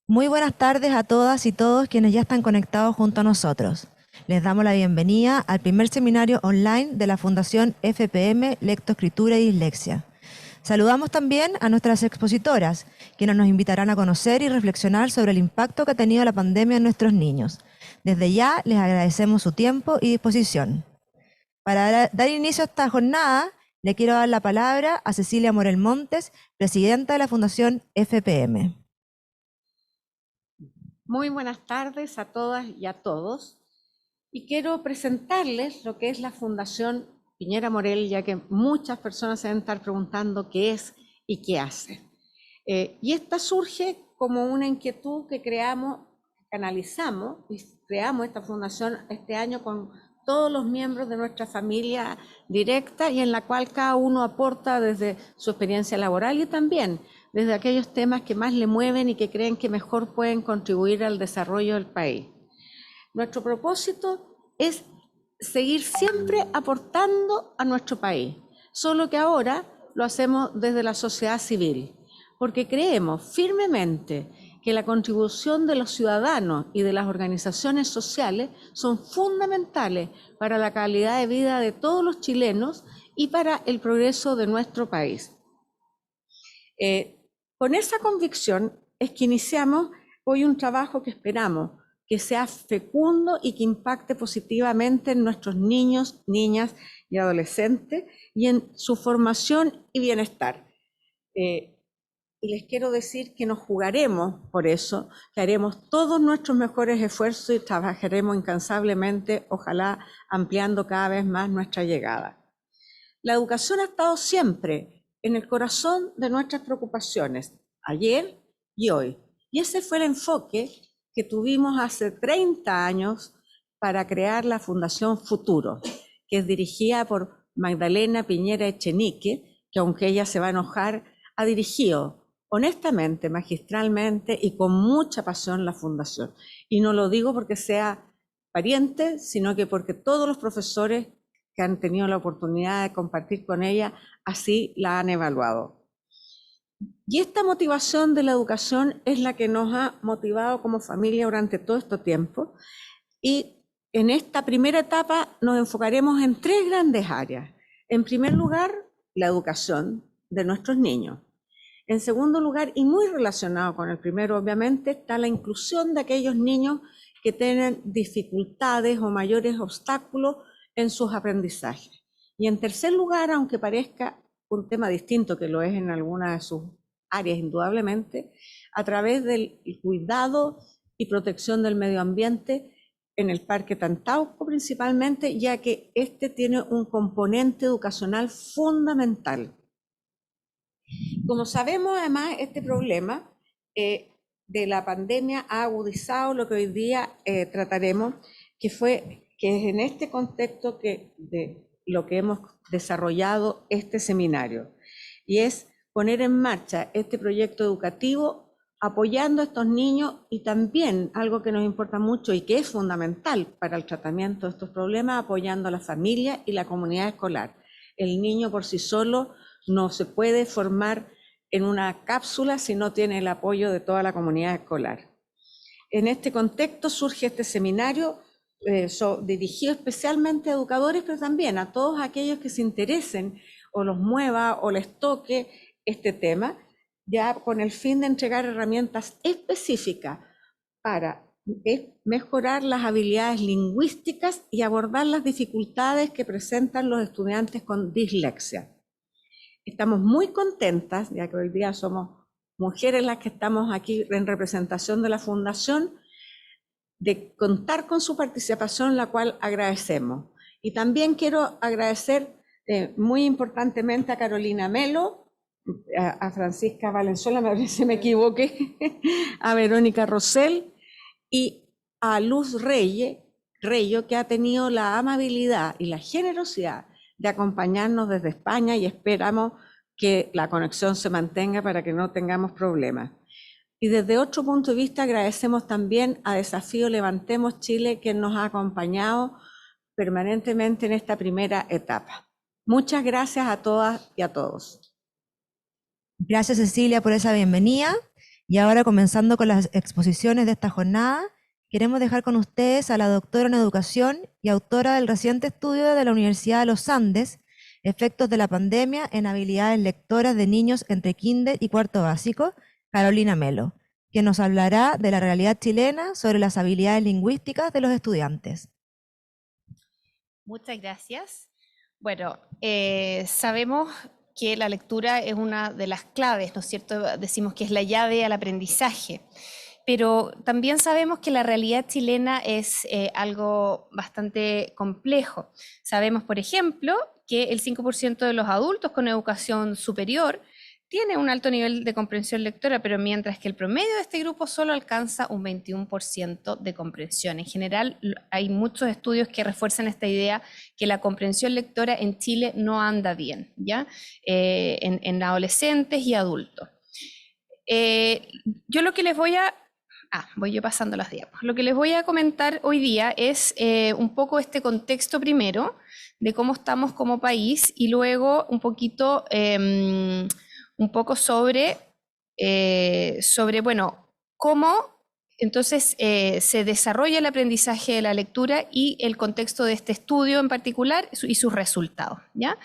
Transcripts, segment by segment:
Muy buenas tardes a todas y todos quienes ya están conectados junto a nosotros. Les damos la bienvenida al primer seminario online de la Fundación FPM Lectoescritura y Dislexia. Saludamos también a nuestras expositoras, quienes nos invitarán a conocer y reflexionar sobre el impacto que ha tenido la pandemia en nuestros niños. Desde ya les agradecemos su tiempo y disposición. Para dar inicio a esta jornada, le quiero dar la palabra a Cecilia Morel Montes, presidenta de la Fundación FPM. Muy buenas tardes a todas y a todos. Y quiero presentarles lo que es la Fundación Piñera Morel, ya que muchas personas se deben estar preguntando qué es y qué hace. Y esta surge como una inquietud que canalizamos y creamos esta fundación este año con todos los miembros de nuestra familia directa y en la cual cada uno aporta desde su experiencia laboral y también desde aquellos temas que más le mueven y que creen que mejor pueden contribuir al desarrollo del país. Nuestro propósito es seguir siempre aportando a nuestro país, solo que ahora lo hacemos desde la sociedad civil, porque creemos firmemente que la contribución de los ciudadanos y de las organizaciones sociales son fundamentales para la calidad de vida de todos los chilenos y para el progreso de nuestro país. Con esa convicción es que iniciamos hoy un trabajo que esperamos que sea fecundo y que impacte positivamente en nuestros niños, niñas y adolescentes y en su formación y bienestar. Y les quiero decir que nos jugaremos por eso, que haremos todos nuestros mejores esfuerzos y trabajaremos incansablemente, ojalá ampliando cada vez más nuestra llegada. La educación ha estado siempre en el corazón de nuestras preocupaciones, ayer y hoy. Y ese fue el enfoque que tuvimos hace 30 años para crear la Fundación Futuro, que es dirigida por Magdalena Piñera Echenique, que aunque ella se va a enojar, ha dirigido honestamente, magistralmente y con mucha pasión la Fundación. Y no lo digo porque sea pariente, sino que porque todos los profesores que han tenido la oportunidad de compartir con ella, así la han evaluado. Y esta motivación de la educación es la que nos ha motivado como familia durante todo este tiempo. Y en esta primera etapa nos enfocaremos en tres grandes áreas. En primer lugar, la educación de nuestros niños. En segundo lugar, y muy relacionado con el primero, obviamente, está la inclusión de aquellos niños que tienen dificultades o mayores obstáculos en sus aprendizajes. Y en tercer lugar, aunque parezca un tema distinto, que lo es en alguna de sus áreas indudablemente, a través del cuidado y protección del medio ambiente en el Parque Tantauco principalmente, ya que este tiene un componente educacional fundamental. Como sabemos, además, este problema de la pandemia ha agudizado lo que hoy día trataremos, que es en este contexto de lo que hemos desarrollado este seminario, y es poner en marcha este proyecto educativo apoyando a estos niños y también algo que nos importa mucho y que es fundamental para el tratamiento de estos problemas, apoyando a la familia y la comunidad escolar. El niño por sí solo no se puede formar en una cápsula si no tiene el apoyo de toda la comunidad escolar. En este contexto surge este seminario dirigido especialmente a educadores, pero también a todos aquellos que se interesen o los mueva o les toque este tema, ya con el fin de entregar herramientas específicas para mejorar las habilidades lingüísticas y abordar las dificultades que presentan los estudiantes con dislexia. Estamos muy contentas, ya que hoy día somos mujeres las que estamos aquí en representación de la Fundación, de contar con su participación, la cual agradecemos. Y también quiero agradecer muy importantemente a Carolina Melo, a Francisca Valenzuela, me parece que me equivoqué, a Verónica Rosell y a Luz Reyo, que ha tenido la amabilidad y la generosidad de acompañarnos desde España, y esperamos que la conexión se mantenga para que no tengamos problemas. Y desde otro punto de vista agradecemos también a Desafío Levantemos Chile, que nos ha acompañado permanentemente en esta primera etapa. Muchas gracias a todas y a todos. Gracias, Cecilia, por esa bienvenida. Y ahora, comenzando con las exposiciones de esta jornada, queremos dejar con ustedes a la doctora en educación y autora del reciente estudio de la Universidad de los Andes, Efectos de la pandemia en habilidades lectoras de niños entre kinder y cuarto básico, Carolina Melo, que nos hablará de la realidad chilena sobre las habilidades lingüísticas de los estudiantes. Muchas gracias. Bueno, sabemos que la lectura es una de las claves, ¿no es cierto? Decimos que es la llave al aprendizaje, pero también sabemos que la realidad chilena es algo bastante complejo. Sabemos, por ejemplo, que el 5% de los adultos con educación superior tiene un alto nivel de comprensión lectora, pero mientras que el promedio de este grupo solo alcanza un 21% de comprensión. En general, hay muchos estudios que refuerzan esta idea que la comprensión lectora en Chile no anda bien, ¿ya? En adolescentes y adultos. Yo lo que les voy a... voy yo pasando las diapos. Lo que les voy a comentar hoy día es un poco este contexto primero de cómo estamos como país y luego un poquito... un poco sobre, bueno, cómo entonces se desarrolla el aprendizaje de la lectura y el contexto de este estudio en particular y sus resultados, ¿ya?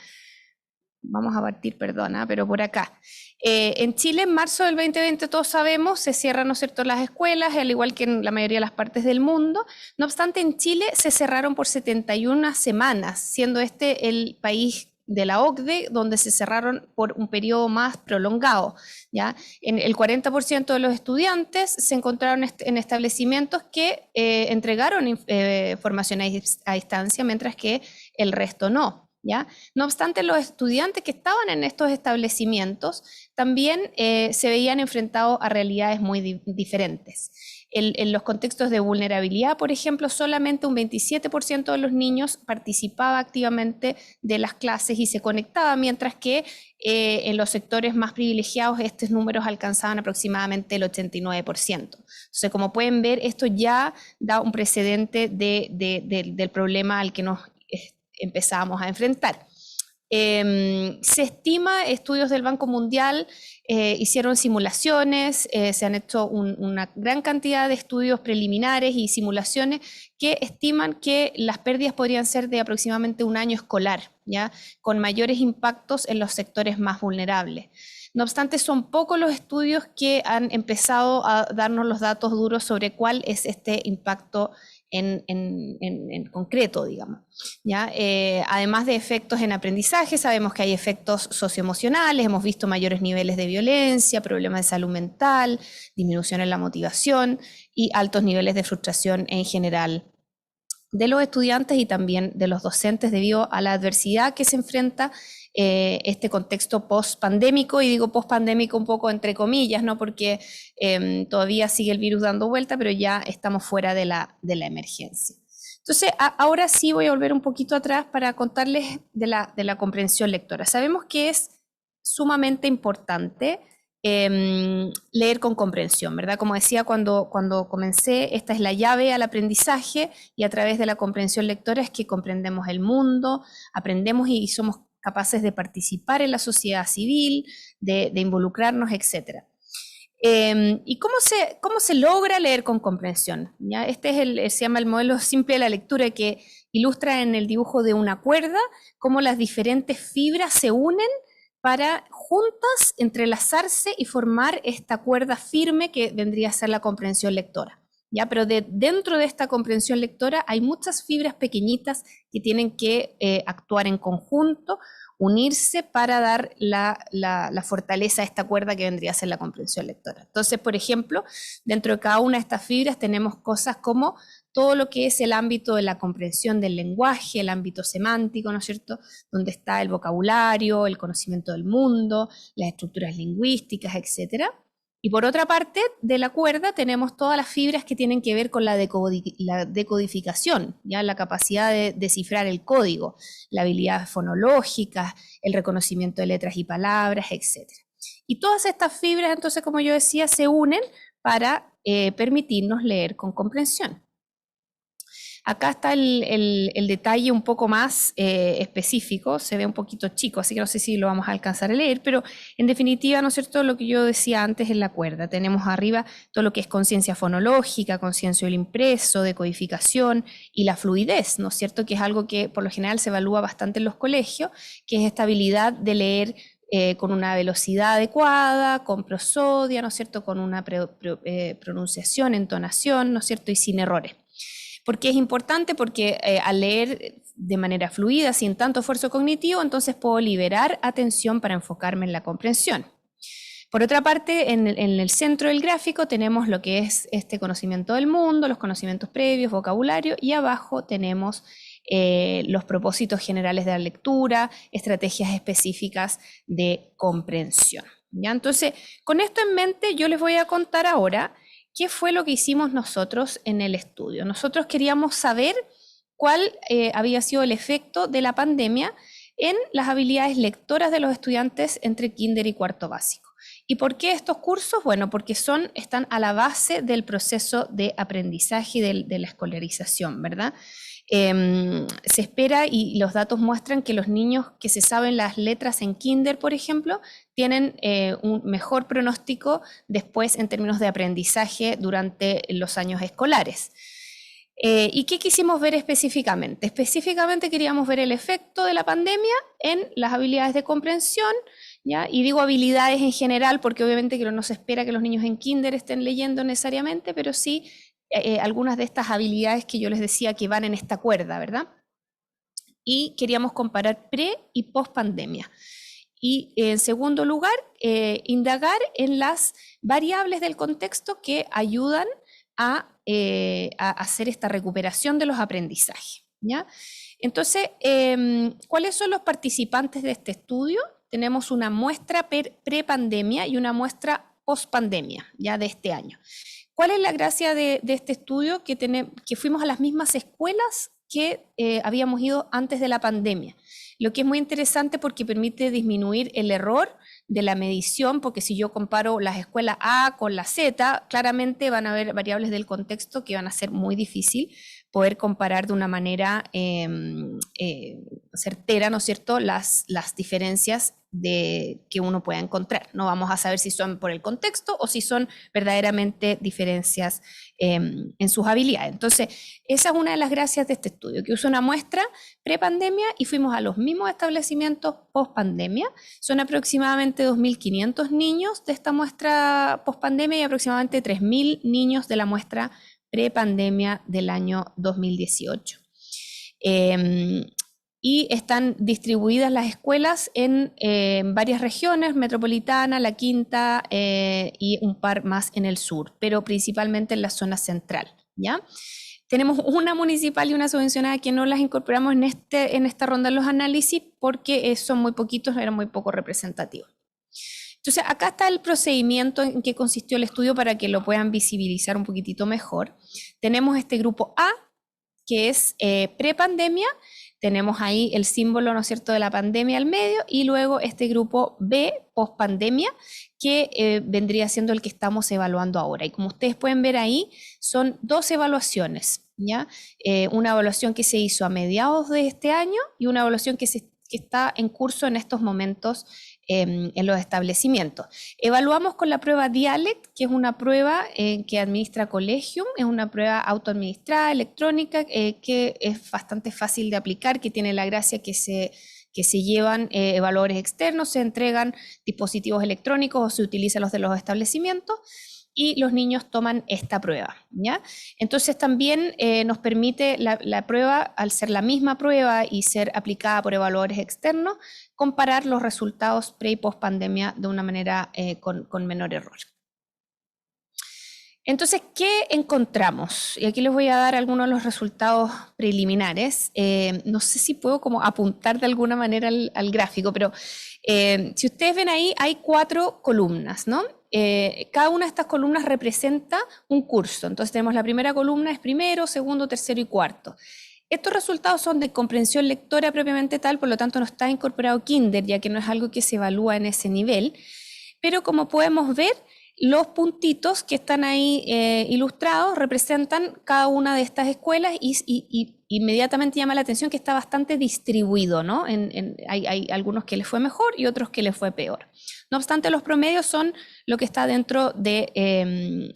Vamos a partir, perdona, pero por acá. En Chile, en marzo del 2020, todos sabemos, se cierran, ¿no es cierto?, las escuelas, al igual que en la mayoría de las partes del mundo. No obstante, en Chile se cerraron por 71 semanas, siendo este el país de la OCDE, donde se cerraron por un periodo más prolongado, ¿ya? En el 40% de los estudiantes se encontraron en establecimientos que entregaron formación a distancia, mientras que el resto no, ¿ya? No obstante, los estudiantes que estaban en estos establecimientos también se veían enfrentados a realidades muy diferentes. En los contextos de vulnerabilidad, por ejemplo, solamente un 27% de los niños participaba activamente de las clases y se conectaba, mientras que en los sectores más privilegiados estos números alcanzaban aproximadamente el 89%. Entonces, como pueden ver, esto ya da un precedente del problema al que nos empezábamos a enfrentar. Se estima, estudios del Banco Mundial hicieron simulaciones, se han hecho una gran cantidad de estudios preliminares y simulaciones que estiman que las pérdidas podrían ser de aproximadamente un año escolar, ¿ya? Con mayores impactos en los sectores más vulnerables. No obstante, son pocos los estudios que han empezado a darnos los datos duros sobre cuál es este impacto en concreto, digamos, ¿ya? Además de efectos en aprendizaje, sabemos que hay efectos socioemocionales, hemos visto mayores niveles de violencia, problemas de salud mental, disminución en la motivación y altos niveles de frustración en general de los estudiantes y también de los docentes debido a la adversidad que se enfrenta este contexto post-pandémico, y digo post-pandémico un poco entre comillas, ¿no? Porque todavía sigue el virus dando vuelta, pero ya estamos fuera de la emergencia. Entonces, ahora sí voy a volver un poquito atrás para contarles de la comprensión lectora. Sabemos que es sumamente importante leer con comprensión, ¿verdad? Como decía cuando comencé, esta es la llave al aprendizaje, y a través de la comprensión lectora es que comprendemos el mundo, aprendemos y somos capaces de participar en la sociedad civil, de involucrarnos, etc. ¿Y cómo se logra leer con comprensión? ¿Ya? Este es se llama el modelo simple de la lectura, que ilustra en el dibujo de una cuerda cómo las diferentes fibras se unen para juntas entrelazarse y formar esta cuerda firme que vendría a ser la comprensión lectora. ¿Ya? Pero dentro de esta comprensión lectora hay muchas fibras pequeñitas que tienen que actuar en conjunto, unirse para dar la fortaleza a esta cuerda que vendría a ser la comprensión lectora. Entonces, por ejemplo, dentro de cada una de estas fibras tenemos cosas como todo lo que es el ámbito de la comprensión del lenguaje, el ámbito semántico, ¿no es cierto?, donde está el vocabulario, el conocimiento del mundo, las estructuras lingüísticas, etcétera. Y por otra parte, de la cuerda tenemos todas las fibras que tienen que ver con la decodificación, ¿ya? La capacidad de descifrar el código, la habilidad fonológica, el reconocimiento de letras y palabras, etc. Y todas estas fibras, entonces, como yo decía, se unen para permitirnos leer con comprensión. Acá está el detalle un poco más específico, se ve un poquito chico, así que no sé si lo vamos a alcanzar a leer, pero en definitiva, ¿no es cierto?, lo que yo decía antes en la cuerda. Tenemos arriba todo lo que es conciencia fonológica, conciencia del impreso, decodificación y la fluidez, ¿no es cierto?, que es algo que por lo general se evalúa bastante en los colegios, que es esta habilidad de leer con una velocidad adecuada, con prosodia, ¿no es cierto?, con una pronunciación, entonación, ¿no es cierto?, y sin errores. ¿Por qué es importante? Porque al leer de manera fluida, sin tanto esfuerzo cognitivo, entonces puedo liberar atención para enfocarme en la comprensión. Por otra parte, en el centro del gráfico tenemos lo que es este conocimiento del mundo, los conocimientos previos, vocabulario, y abajo tenemos los propósitos generales de la lectura, estrategias específicas de comprensión. ¿Ya? Entonces, con esto en mente, yo les voy a contar ahora qué fue lo que hicimos nosotros en el estudio. Nosotros queríamos saber cuál había sido el efecto de la pandemia en las habilidades lectoras de los estudiantes entre kinder y cuarto básico. ¿Y por qué estos cursos? Bueno, porque están a la base del proceso de aprendizaje y de la escolarización, ¿verdad? Se espera y los datos muestran que los niños que se saben las letras en kinder, por ejemplo, tienen un mejor pronóstico después en términos de aprendizaje durante los años escolares. ¿Y qué quisimos ver específicamente? Específicamente queríamos ver el efecto de la pandemia en las habilidades de comprensión, ¿ya? Y digo habilidades en general porque obviamente que no se espera que los niños en kinder estén leyendo necesariamente, pero sí algunas de estas habilidades que yo les decía que van en esta cuerda, ¿verdad? Y queríamos comparar pre y post pandemia. Y en segundo lugar, indagar en las variables del contexto que ayudan a hacer esta recuperación de los aprendizajes, ¿ya? Entonces, ¿cuáles son los participantes de este estudio? Tenemos una muestra pre-pandemia y una muestra post-pandemia, ya de este año. ¿Cuál es la gracia de este estudio? Que fuimos a las mismas escuelas que habíamos ido antes de la pandemia, lo que es muy interesante porque permite disminuir el error de la medición, porque si yo comparo las escuelas A con la Z, claramente van a haber variables del contexto que van a ser muy difícil poder comparar de una manera certera, ¿no es cierto?, las diferencias que uno pueda encontrar. No vamos a saber si son por el contexto o si son verdaderamente diferencias en sus habilidades. Entonces, esa es una de las gracias de este estudio, que usa una muestra pre-pandemia y fuimos a los mismos establecimientos post-pandemia. Son aproximadamente 2.500 niños de esta muestra post-pandemia y aproximadamente 3.000 niños de la muestra pre-pandemia del año 2018. Y están distribuidas las escuelas en varias regiones, metropolitana, la quinta y un par más en el sur, pero principalmente en la zona central, ¿ya? Tenemos una municipal y una subvencionada que no las incorporamos en esta ronda de los análisis porque son muy poquitos, eran muy poco representativos. Entonces, acá está el procedimiento en que consistió el estudio para que lo puedan visibilizar un poquitito mejor. Tenemos este grupo A, que es prepandemia. Tenemos ahí el símbolo, ¿no es cierto?, de la pandemia al medio, y luego este grupo B, post-pandemia, que vendría siendo el que estamos evaluando ahora. Y como ustedes pueden ver ahí, son 2 evaluaciones, ¿ya? Una evaluación que se hizo a mediados de este año y una evaluación que está en curso en estos momentos en los establecimientos. Evaluamos con la prueba Dialect, que es una prueba que administra Collegium, es una prueba autoadministrada, electrónica, que es bastante fácil de aplicar, que tiene la gracia que se llevan evaluadores externos, se entregan dispositivos electrónicos o se utilizan los de los establecimientos y los niños toman esta prueba, ¿ya? Entonces también nos permite la prueba, al ser la misma prueba y ser aplicada por evaluadores externos, comparar los resultados pre y post pandemia de una manera con menor error. Entonces, ¿qué encontramos? Y aquí les voy a dar algunos de los resultados preliminares. No sé si puedo como apuntar de alguna manera al gráfico, pero si ustedes ven ahí, hay 4 columnas, ¿no? Cada una de estas columnas representa un curso. Entonces tenemos la primera columna es primero, segundo, tercero y cuarto. Estos resultados son de comprensión lectora propiamente tal, por lo tanto no está incorporado kinder, ya que no es algo que se evalúa en ese nivel. Pero como podemos ver, los puntitos que están ahí ilustrados representan cada una de estas escuelas y inmediatamente llama la atención que está bastante distribuido, ¿no? Hay algunos que les fue mejor y otros que les fue peor. No obstante, los promedios son lo que está dentro en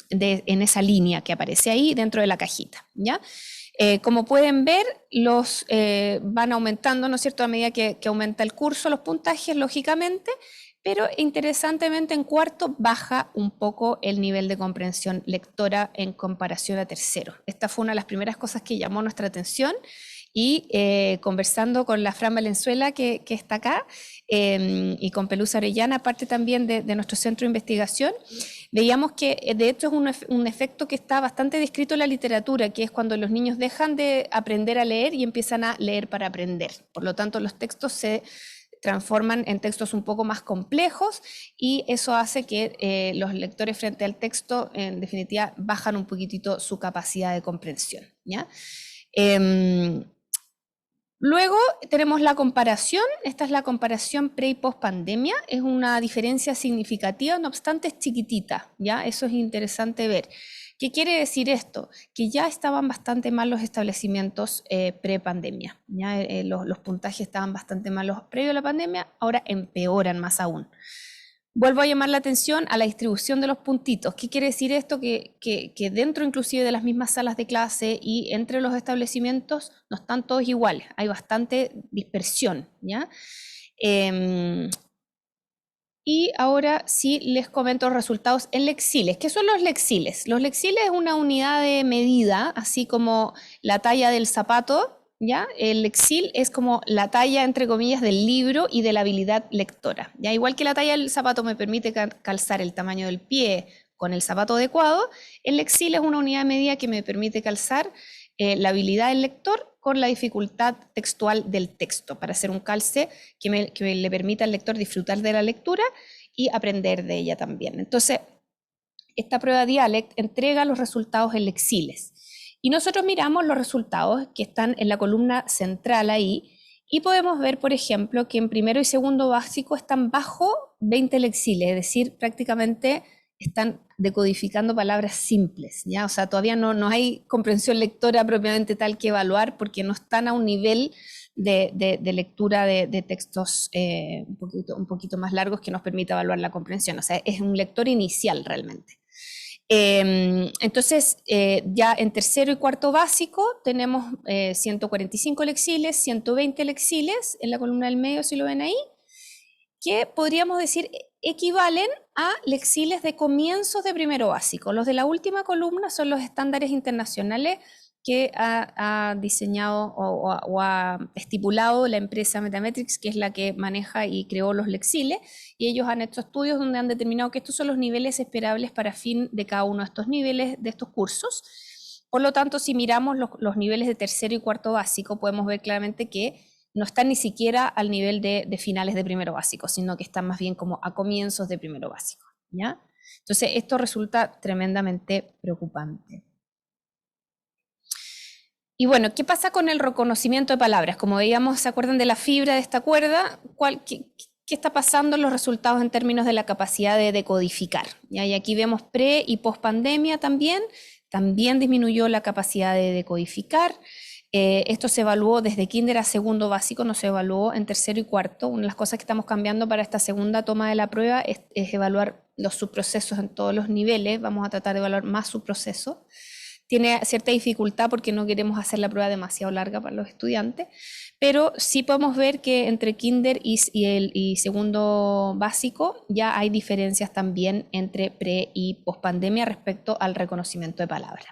esa línea que aparece ahí dentro de la cajita, ¿ya? Como pueden ver, los van aumentando, ¿no es cierto?, a medida que aumenta el curso, los puntajes, lógicamente, pero interesantemente en cuarto baja un poco el nivel de comprensión lectora en comparación a tercero. Esta fue una de las primeras cosas que llamó nuestra atención y conversando con la Fran Valenzuela que está acá y con Pelusa Orellana, parte también de nuestro centro de investigación, veíamos que de hecho es un efecto que está bastante descrito en la literatura, que es cuando los niños dejan de aprender a leer y empiezan a leer para aprender. Por lo tanto, los textos se transforman en textos un poco más complejos y eso hace que los lectores frente al texto, en definitiva, bajan un poquitito su capacidad de comprensión, ¿ya? Luego tenemos la comparación, esta es la comparación pre y post pandemia, es una diferencia significativa, no obstante es chiquitita, ¿ya? Eso es interesante ver. ¿Qué quiere decir esto? Que ya estaban bastante mal los establecimientos pre-pandemia, ¿ya? Los puntajes estaban bastante malos previo a la pandemia, ahora empeoran más aún. Vuelvo a llamar la atención a la distribución de los puntitos. ¿Qué quiere decir esto? Que dentro inclusive de las mismas salas de clase y entre los establecimientos no están todos iguales, hay bastante dispersión, ¿ya? Y ahora sí les comento los resultados en lexiles. ¿Qué son los lexiles? Los lexiles es una unidad de medida, así como la talla del zapato, ¿ya? El lexil es como la talla, entre comillas, del libro y de la habilidad lectora, ¿ya? Igual que la talla del zapato me permite calzar el tamaño del pie con el zapato adecuado, el lexil es una unidad de medida que me permite calzar la habilidad del lector con la dificultad textual del texto, para hacer un calce que le permita al lector disfrutar de la lectura y aprender de ella también. Entonces, esta prueba Dialect entrega los resultados en lexiles. Y nosotros miramos los resultados que están en la columna central ahí, y podemos ver, por ejemplo, que en primero y segundo básico están bajo 20 lexiles, es decir, prácticamente están decodificando palabras simples, ¿ya? O sea, todavía no hay comprensión lectora propiamente tal que evaluar porque no están a un nivel de lectura de textos un poquito más largos que nos permita evaluar la comprensión. O sea, es un lector inicial realmente. Entonces, ya en tercero y cuarto básico tenemos 145 lexiles, 120 lexiles en la columna del medio, si lo ven ahí, que podríamos decir equivalen a lexiles de comienzos de primero básico. Los de la última columna son los estándares internacionales que ha diseñado o ha estipulado la empresa Metametrics, que es la que maneja y creó los lexiles, y ellos han hecho estudios donde han determinado que estos son los niveles esperables para fin de cada uno de estos niveles, de estos cursos. Por lo tanto, si miramos los niveles de tercero y cuarto básico, podemos ver claramente que no están ni siquiera al nivel de finales de primero básico, sino que están más bien como a comienzos de primero básico, ¿ya? Entonces, esto resulta tremendamente preocupante. Y bueno, ¿qué pasa con el reconocimiento de palabras? Como veíamos, ¿se acuerdan de la fibra de esta cuerda? ¿Qué está pasando en los resultados en términos de la capacidad de decodificar? Y aquí vemos pre y post pandemia también disminuyó la capacidad de decodificar. Esto se evaluó desde kinder a segundo básico, no se evaluó en tercero y cuarto. Una de las cosas que estamos cambiando para esta segunda toma de la prueba es evaluar los subprocesos en todos los niveles. Vamos a tratar de evaluar más subprocesos. Tiene cierta dificultad porque no queremos hacer la prueba demasiado larga para los estudiantes, pero sí podemos ver que entre kinder y segundo básico ya hay diferencias también entre pre y post pandemia respecto al reconocimiento de palabras.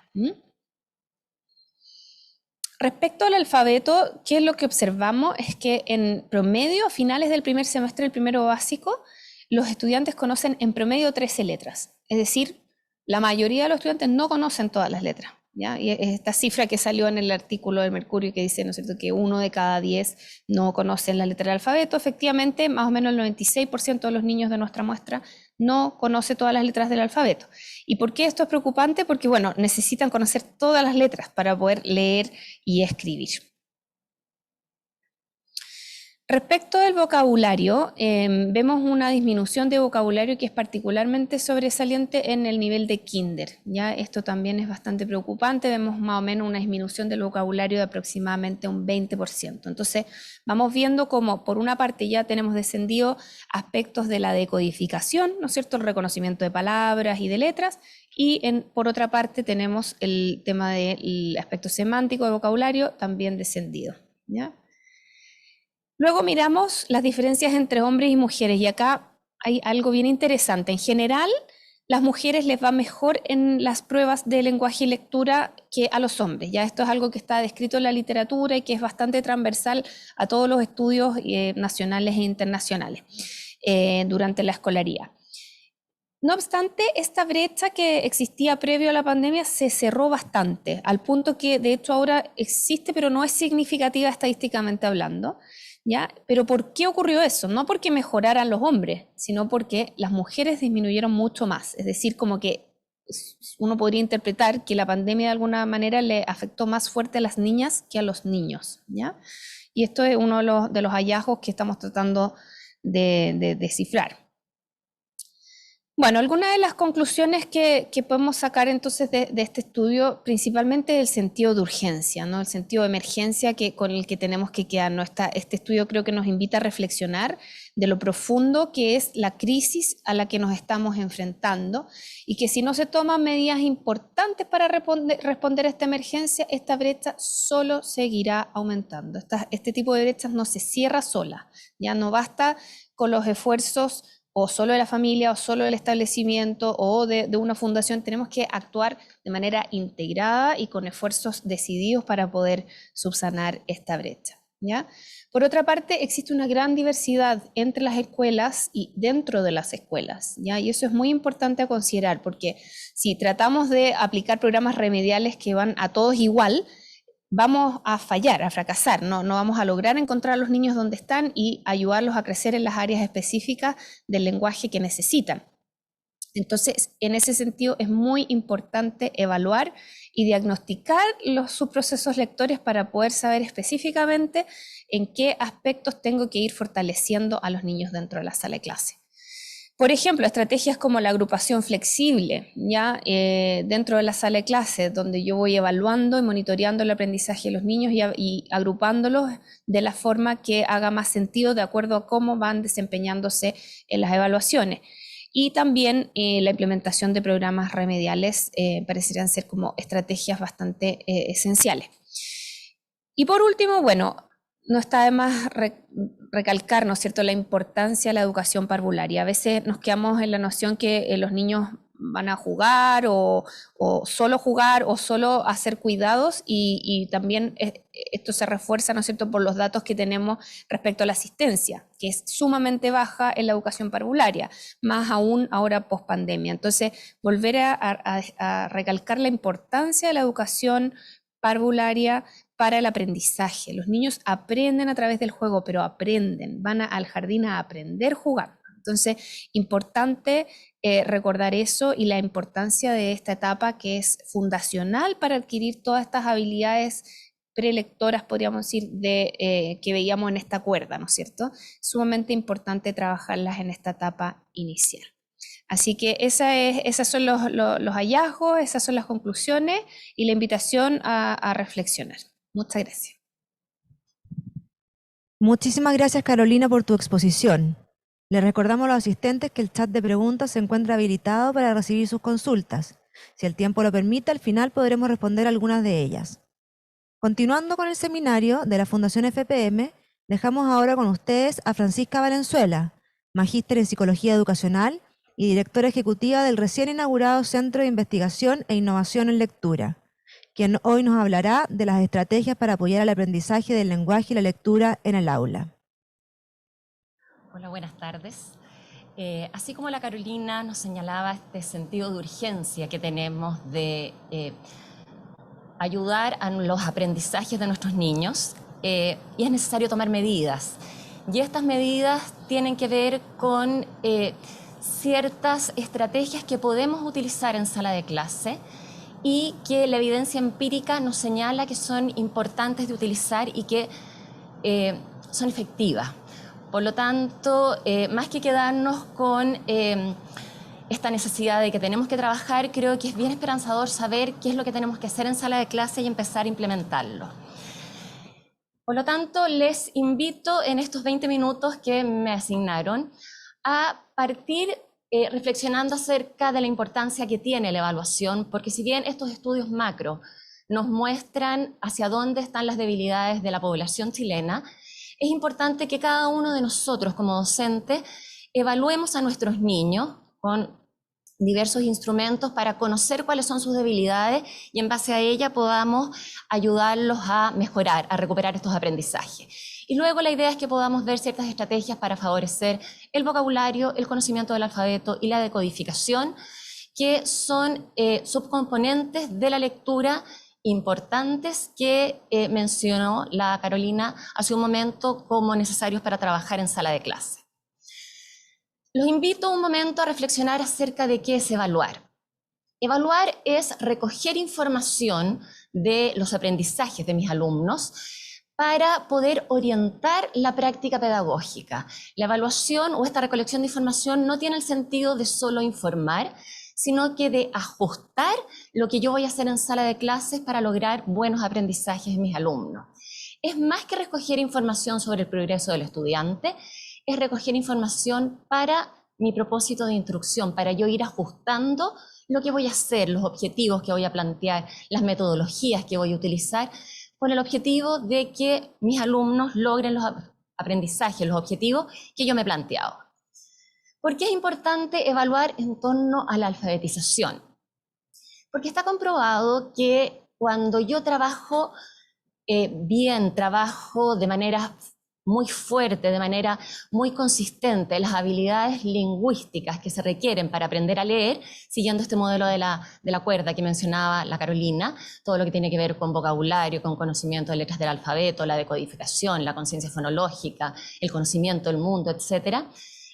Respecto al alfabeto, ¿qué es lo que observamos? Es que en promedio, a finales del primer semestre del primero básico, los estudiantes conocen en promedio 13 letras, es decir, la mayoría de los estudiantes no conocen todas las letras, ¿ya? Y esta cifra que salió en el artículo de Mercurio que dice, ¿no es cierto?, que 1 de cada 10 no conocen la letra del alfabeto. Efectivamente, más o menos el 96% de los niños de nuestra muestra no conoce todas las letras del alfabeto. ¿Y por qué esto es preocupante? Porque, bueno, necesitan conocer todas las letras para poder leer y escribir. Respecto del vocabulario, vemos una disminución de vocabulario que es particularmente sobresaliente en el nivel de kinder. ¿Ya? Esto también es bastante preocupante, vemos más o menos una disminución del vocabulario de aproximadamente un 20%. Entonces, vamos viendo cómo por una parte ya tenemos descendido aspectos de la decodificación, ¿no es cierto?, el reconocimiento de palabras y de letras, y por otra parte tenemos el tema del aspecto semántico de vocabulario también descendido. ¿Ya? Luego miramos las diferencias entre hombres y mujeres y acá hay algo bien interesante. En general, las mujeres les va mejor en las pruebas de lenguaje y lectura que a los hombres. Ya esto es algo que está descrito en la literatura y que es bastante transversal a todos los estudios nacionales e internacionales durante la escolaría. No obstante, esta brecha que existía previo a la pandemia se cerró bastante, al punto que de hecho ahora existe, pero no es significativa estadísticamente hablando. ¿Ya? Pero ¿por qué ocurrió eso? No porque mejoraran los hombres, sino porque las mujeres disminuyeron mucho más. Es decir, como que uno podría interpretar que la pandemia de alguna manera le afectó más fuerte a las niñas que a los niños. ¿Ya? Y esto es uno de los hallazgos que estamos tratando de descifrar. Bueno, algunas de las conclusiones que podemos sacar entonces de este estudio, principalmente el sentido de urgencia, ¿no? El sentido de emergencia con el que tenemos que quedarnos. Este estudio creo que nos invita a reflexionar de lo profundo que es la crisis a la que nos estamos enfrentando y que si no se toman medidas importantes para responder a esta emergencia, esta brecha solo seguirá aumentando. Este tipo de brechas no se cierra sola, ya no basta con los esfuerzos o solo de la familia, o solo del establecimiento, o de una fundación. Tenemos que actuar de manera integrada y con esfuerzos decididos para poder subsanar esta brecha. ¿Ya? Por otra parte, existe una gran diversidad entre las escuelas y dentro de las escuelas, ¿ya? Y eso es muy importante a considerar, porque si tratamos de aplicar programas remediales que van a todos igual, vamos a fallar, a fracasar, no vamos a lograr encontrar a los niños donde están y ayudarlos a crecer en las áreas específicas del lenguaje que necesitan. Entonces, en ese sentido es muy importante evaluar y diagnosticar sus procesos lectores para poder saber específicamente en qué aspectos tengo que ir fortaleciendo a los niños dentro de la sala de clase. Por ejemplo, estrategias como la agrupación flexible, ¿ya? Dentro de la sala de clase, donde yo voy evaluando y monitoreando el aprendizaje de los niños y agrupándolos de la forma que haga más sentido de acuerdo a cómo van desempeñándose en las evaluaciones. Y también la implementación de programas remediales parecerían ser como estrategias bastante esenciales. Y por último, bueno, no está de más recalcar, ¿no es cierto?, la importancia de la educación parvularia. A veces nos quedamos en la noción que los niños van a jugar o solo hacer cuidados y también esto se refuerza, ¿no es cierto?, por los datos que tenemos respecto a la asistencia, que es sumamente baja en la educación parvularia, más aún ahora post pandemia. Entonces, volver a recalcar la importancia de la educación parvularia para el aprendizaje. Los niños aprenden a través del juego, pero van al jardín a aprender jugando. Entonces, importante recordar eso y la importancia de esta etapa que es fundacional para adquirir todas estas habilidades prelectoras, podríamos decir, que veíamos en esta cuerda, ¿no es cierto? Sumamente importante trabajarlas en esta etapa inicial. Así que esos son los hallazgos, esas son las conclusiones y la invitación a reflexionar. Muchas gracias. Muchísimas gracias, Carolina, por tu exposición. Le recordamos a los asistentes que el chat de preguntas se encuentra habilitado para recibir sus consultas. Si el tiempo lo permite, al final podremos responder algunas de ellas. Continuando con el seminario de la Fundación FPM, dejamos ahora con ustedes a Francisca Valenzuela, magíster en Psicología Educacional y directora ejecutiva del recién inaugurado Centro de Investigación e Innovación en Lectura, quien hoy nos hablará de las estrategias para apoyar el aprendizaje del lenguaje y la lectura en el aula. Hola, buenas tardes. Así como la Carolina nos señalaba este sentido de urgencia que tenemos de ayudar a los aprendizajes de nuestros niños, y es necesario tomar medidas. Y estas medidas tienen que ver con ciertas estrategias que podemos utilizar en sala de clase y que la evidencia empírica nos señala que son importantes de utilizar y que son efectivas. Por lo tanto, más que quedarnos con esta necesidad de que tenemos que trabajar, creo que es bien esperanzador saber qué es lo que tenemos que hacer en sala de clase y empezar a implementarlo. Por lo tanto, les invito en estos 20 minutos que me asignaron a partir reflexionando acerca de la importancia que tiene la evaluación, porque si bien estos estudios macro nos muestran hacia dónde están las debilidades de la población chilena, es importante que cada uno de nosotros como docentes evaluemos a nuestros niños con diversos instrumentos para conocer cuáles son sus debilidades y en base a ella podamos ayudarlos a mejorar, a recuperar estos aprendizajes. Y luego la idea es que podamos ver ciertas estrategias para favorecer el vocabulario, el conocimiento del alfabeto y la decodificación, que son subcomponentes de la lectura importantes que mencionó la Carolina hace un momento como necesarios para trabajar en sala de clase. Los invito un momento a reflexionar acerca de qué es evaluar. Evaluar es recoger información de los aprendizajes de mis alumnos para poder orientar la práctica pedagógica. La evaluación o esta recolección de información no tiene el sentido de solo informar, sino que de ajustar lo que yo voy a hacer en sala de clases para lograr buenos aprendizajes de mis alumnos. Es más que recoger información sobre el progreso del estudiante, es recoger información para mi propósito de instrucción, para yo ir ajustando lo que voy a hacer, los objetivos que voy a plantear, las metodologías que voy a utilizar, con el objetivo de que mis alumnos logren los aprendizajes, los objetivos que yo me he planteado. ¿Por qué es importante evaluar en torno a la alfabetización? Porque está comprobado que cuando yo trabajo trabajo de manera muy fuerte, de manera muy consistente, las habilidades lingüísticas que se requieren para aprender a leer, siguiendo este modelo de la cuerda que mencionaba la Carolina, todo lo que tiene que ver con vocabulario, con conocimiento de letras del alfabeto, la decodificación, la conciencia fonológica, el conocimiento del mundo, etc.,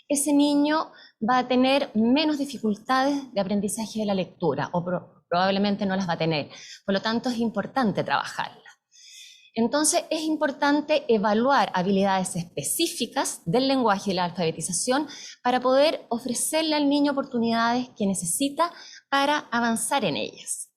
ese niño va a tener menos dificultades de aprendizaje de la lectura, o probablemente no las va a tener. Por lo tanto, es importante trabajarla. Entonces, es importante evaluar habilidades específicas del lenguaje y la alfabetización para poder ofrecerle al niño oportunidades que necesita para avanzar en ellas.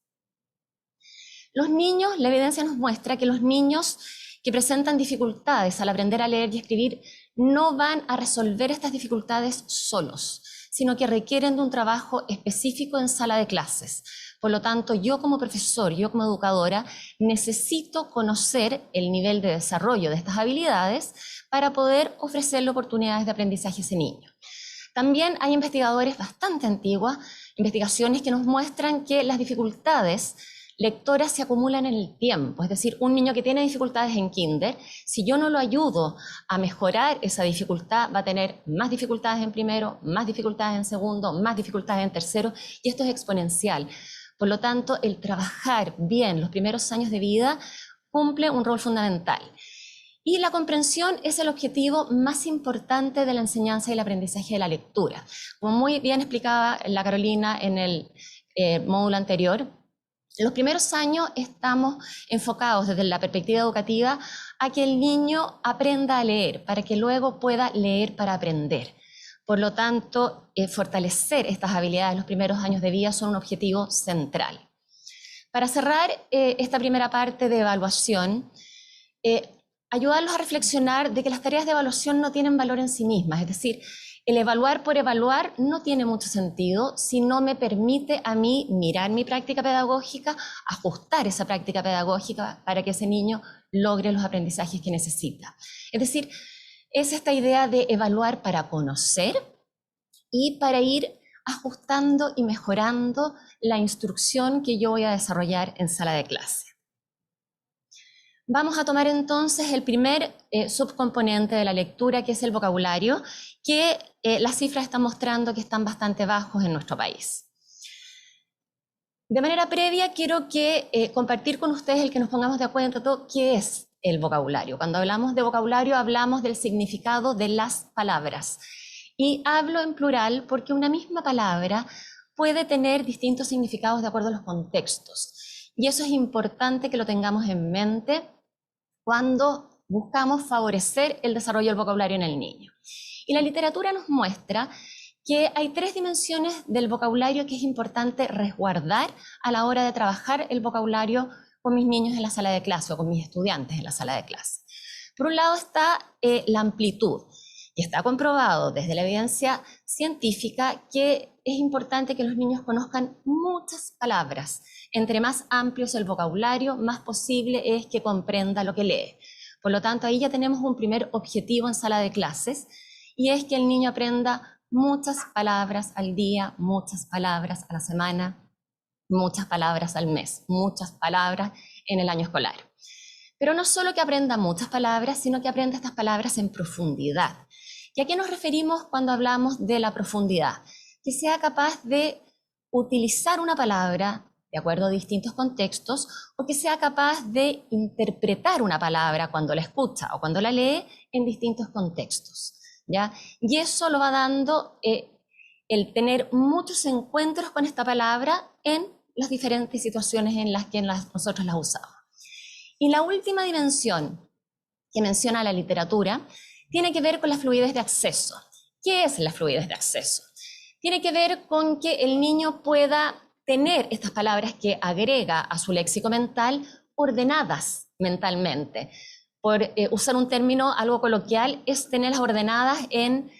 Los niños, la evidencia nos muestra que los niños que presentan dificultades al aprender a leer y escribir no van a resolver estas dificultades solos, sino que requieren de un trabajo específico en sala de clases. Por lo tanto, yo como profesor, yo como educadora, necesito conocer el nivel de desarrollo de estas habilidades para poder ofrecerle oportunidades de aprendizaje a ese niño. También hay investigadores bastante antiguos, investigaciones que nos muestran que las dificultades lectoras se acumulan en el tiempo. Es decir, un niño que tiene dificultades en kinder, si yo no lo ayudo a mejorar esa dificultad, va a tener más dificultades en primero, más dificultades en segundo, más dificultades en tercero, y esto es exponencial. Por lo tanto, el trabajar bien los primeros años de vida cumple un rol fundamental. Y la comprensión es el objetivo más importante de la enseñanza y el aprendizaje de la lectura. Como muy bien explicaba la Carolina en el módulo anterior, en los primeros años estamos enfocados desde la perspectiva educativa a que el niño aprenda a leer, para que luego pueda leer para aprender. Por lo tanto, fortalecer estas habilidades en los primeros años de vida son un objetivo central. Para cerrar esta primera parte de evaluación, ayudarlos a reflexionar de que las tareas de evaluación no tienen valor en sí mismas, es decir, el evaluar por evaluar no tiene mucho sentido si no me permite a mí mirar mi práctica pedagógica, ajustar esa práctica pedagógica para que ese niño logre los aprendizajes que necesita. Es decir, es esta idea de evaluar para conocer y para ir ajustando y mejorando la instrucción que yo voy a desarrollar en sala de clase. Vamos a tomar entonces el primer subcomponente de la lectura, que es el vocabulario, que las cifras están mostrando que están bastante bajos en nuestro país. De manera previa, quiero compartir con ustedes el que nos pongamos de acuerdo en todo qué es el vocabulario. Cuando hablamos de vocabulario, hablamos del significado de las palabras. Y hablo en plural porque una misma palabra puede tener distintos significados de acuerdo a los contextos. Y eso es importante que lo tengamos en mente cuando buscamos favorecer el desarrollo del vocabulario en el niño. Y la literatura nos muestra que hay 3 dimensiones del vocabulario que es importante resguardar a la hora de trabajar el vocabulario con mis niños en la sala de clase o con mis estudiantes en la sala de clase. Por un lado está la amplitud, y está comprobado desde la evidencia científica que es importante que los niños conozcan muchas palabras. Entre más amplio es el vocabulario, más posible es que comprenda lo que lee. Por lo tanto, ahí ya tenemos un primer objetivo en sala de clases, y es que el niño aprenda muchas palabras al día, muchas palabras a la semana, muchas palabras al mes, muchas palabras en el año escolar. Pero no solo que aprenda muchas palabras, sino que aprenda estas palabras en profundidad. ¿Y a qué nos referimos cuando hablamos de la profundidad? Que sea capaz de utilizar una palabra de acuerdo a distintos contextos, o que sea capaz de interpretar una palabra cuando la escucha o cuando la lee en distintos contextos, ¿ya? Y eso lo va dando el tener muchos encuentros con esta palabra en las diferentes situaciones en las que nosotros las usamos. Y la última dimensión que menciona la literatura tiene que ver con la fluidez de acceso. ¿Qué es la fluidez de acceso? Tiene que ver con que el niño pueda tener estas palabras que agrega a su léxico mental ordenadas mentalmente. Por usar un término algo coloquial, es tenerlas ordenadas en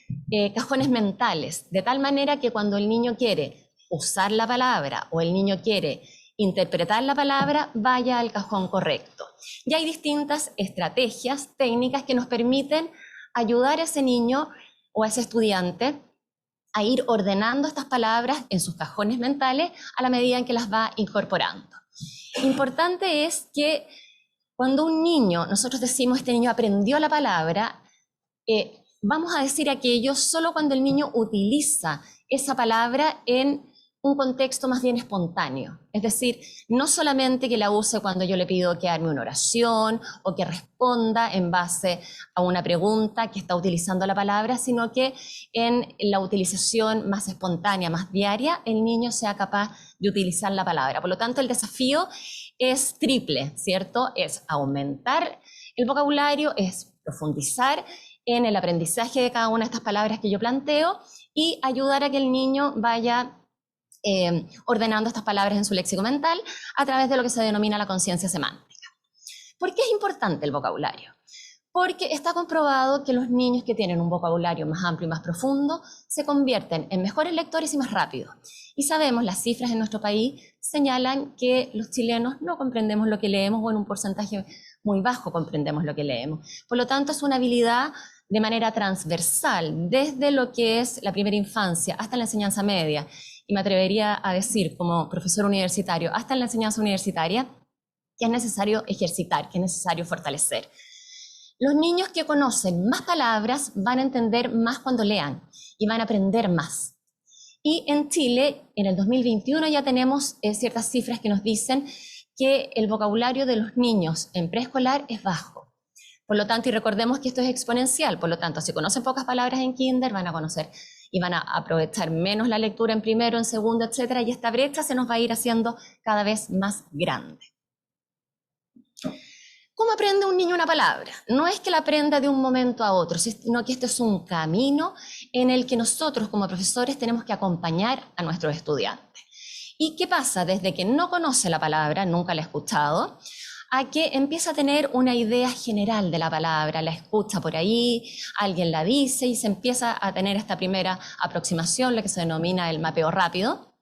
cajones mentales, de tal manera que cuando el niño quiere usar la palabra o el niño quiere interpretar la palabra, vaya al cajón correcto. Y hay distintas estrategias, técnicas que nos permiten ayudar a ese niño o a ese estudiante a ir ordenando estas palabras en sus cajones mentales a la medida en que las va incorporando. Importante es que cuando un niño, nosotros decimos este niño aprendió la palabra, vamos a decir aquello solo cuando el niño utiliza esa palabra en un contexto más bien espontáneo. Es decir, no solamente que la use cuando yo le pido que haga una oración o que responda en base a una pregunta que está utilizando la palabra, sino que en la utilización más espontánea, más diaria, el niño sea capaz de utilizar la palabra. Por lo tanto, el desafío es triple, ¿cierto? Es aumentar el vocabulario, es profundizar en el aprendizaje de cada una de estas palabras que yo planteo y ayudar a que el niño vaya ordenando estas palabras en su léxico mental a través de lo que se denomina la conciencia semántica. ¿Por qué es importante el vocabulario? Porque está comprobado que los niños que tienen un vocabulario más amplio y más profundo se convierten en mejores lectores y más rápidos. Y sabemos, las cifras en nuestro país señalan que los chilenos no comprendemos lo que leemos, o en un porcentaje muy bajo comprendemos lo que leemos. Por lo tanto, es una habilidad de manera transversal, desde lo que es la primera infancia hasta la enseñanza media, y me atrevería a decir como profesor universitario, hasta en la enseñanza universitaria, que es necesario ejercitar, que es necesario fortalecer. Los niños que conocen más palabras van a entender más cuando lean y van a aprender más. Y en Chile, en el 2021, ya tenemos ciertas cifras que nos dicen que el vocabulario de los niños en preescolar es bajo. Por lo tanto, y recordemos que esto es exponencial, por lo tanto, si conocen pocas palabras en kinder, van a conocer y van a aprovechar menos la lectura en primero, en segundo, etcétera, y esta brecha se nos va a ir haciendo cada vez más grande. ¿Cómo aprende un niño una palabra? No es que la aprenda de un momento a otro, sino que este es un camino en el que nosotros como profesores tenemos que acompañar a nuestros estudiantes. ¿Y qué pasa? Desde que no conoce la palabra, nunca la ha escuchado, a que empieza a tener una idea general de la palabra, la escucha por ahí, alguien la dice y se empieza a tener esta primera aproximación, lo que se denomina el mapeo rápido.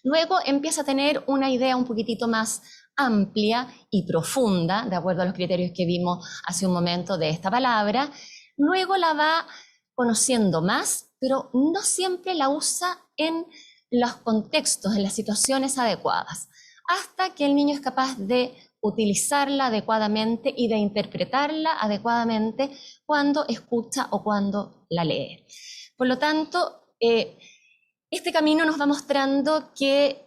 Luego empieza a tener una idea un poquitito más amplia y profunda, de acuerdo a los criterios que vimos hace un momento de esta palabra. Luego la va conociendo más, pero no siempre la usa en los contextos, en las situaciones adecuadas, hasta que el niño es capaz de utilizarla adecuadamente y de interpretarla adecuadamente cuando escucha o cuando la lee. Por lo tanto, este camino nos va mostrando que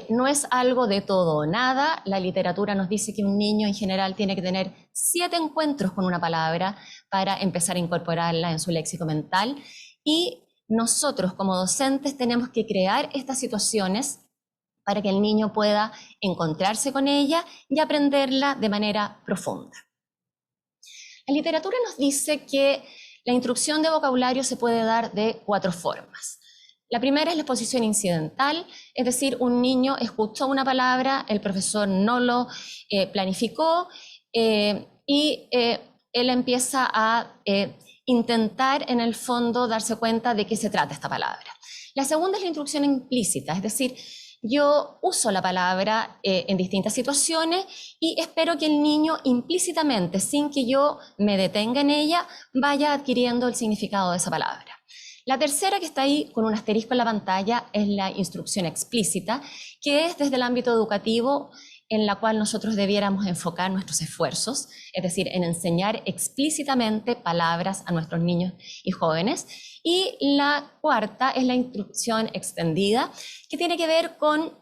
no es algo de todo o nada. La literatura nos dice que un niño en general tiene que tener 7 encuentros con una palabra para empezar a incorporarla en su léxico mental, y nosotros como docentes tenemos que crear estas situaciones para que el niño pueda encontrarse con ella y aprenderla de manera profunda. La literatura nos dice que la instrucción de vocabulario se puede dar de 4 formas. La primera es la exposición incidental, es decir, un niño escuchó una palabra, el profesor no lo planificó y él empieza a intentar en el fondo darse cuenta de qué se trata esta palabra. La segunda es la instrucción implícita, es decir, yo uso la palabra en distintas situaciones y espero que el niño implícitamente, sin que yo me detenga en ella, vaya adquiriendo el significado de esa palabra. La tercera, que está ahí con un asterisco en la pantalla, es la instrucción explícita, que es desde el ámbito educativo en la cual nosotros debiéramos enfocar nuestros esfuerzos, es decir, en enseñar explícitamente palabras a nuestros niños y jóvenes. Y la cuarta es la instrucción extendida, que tiene que ver con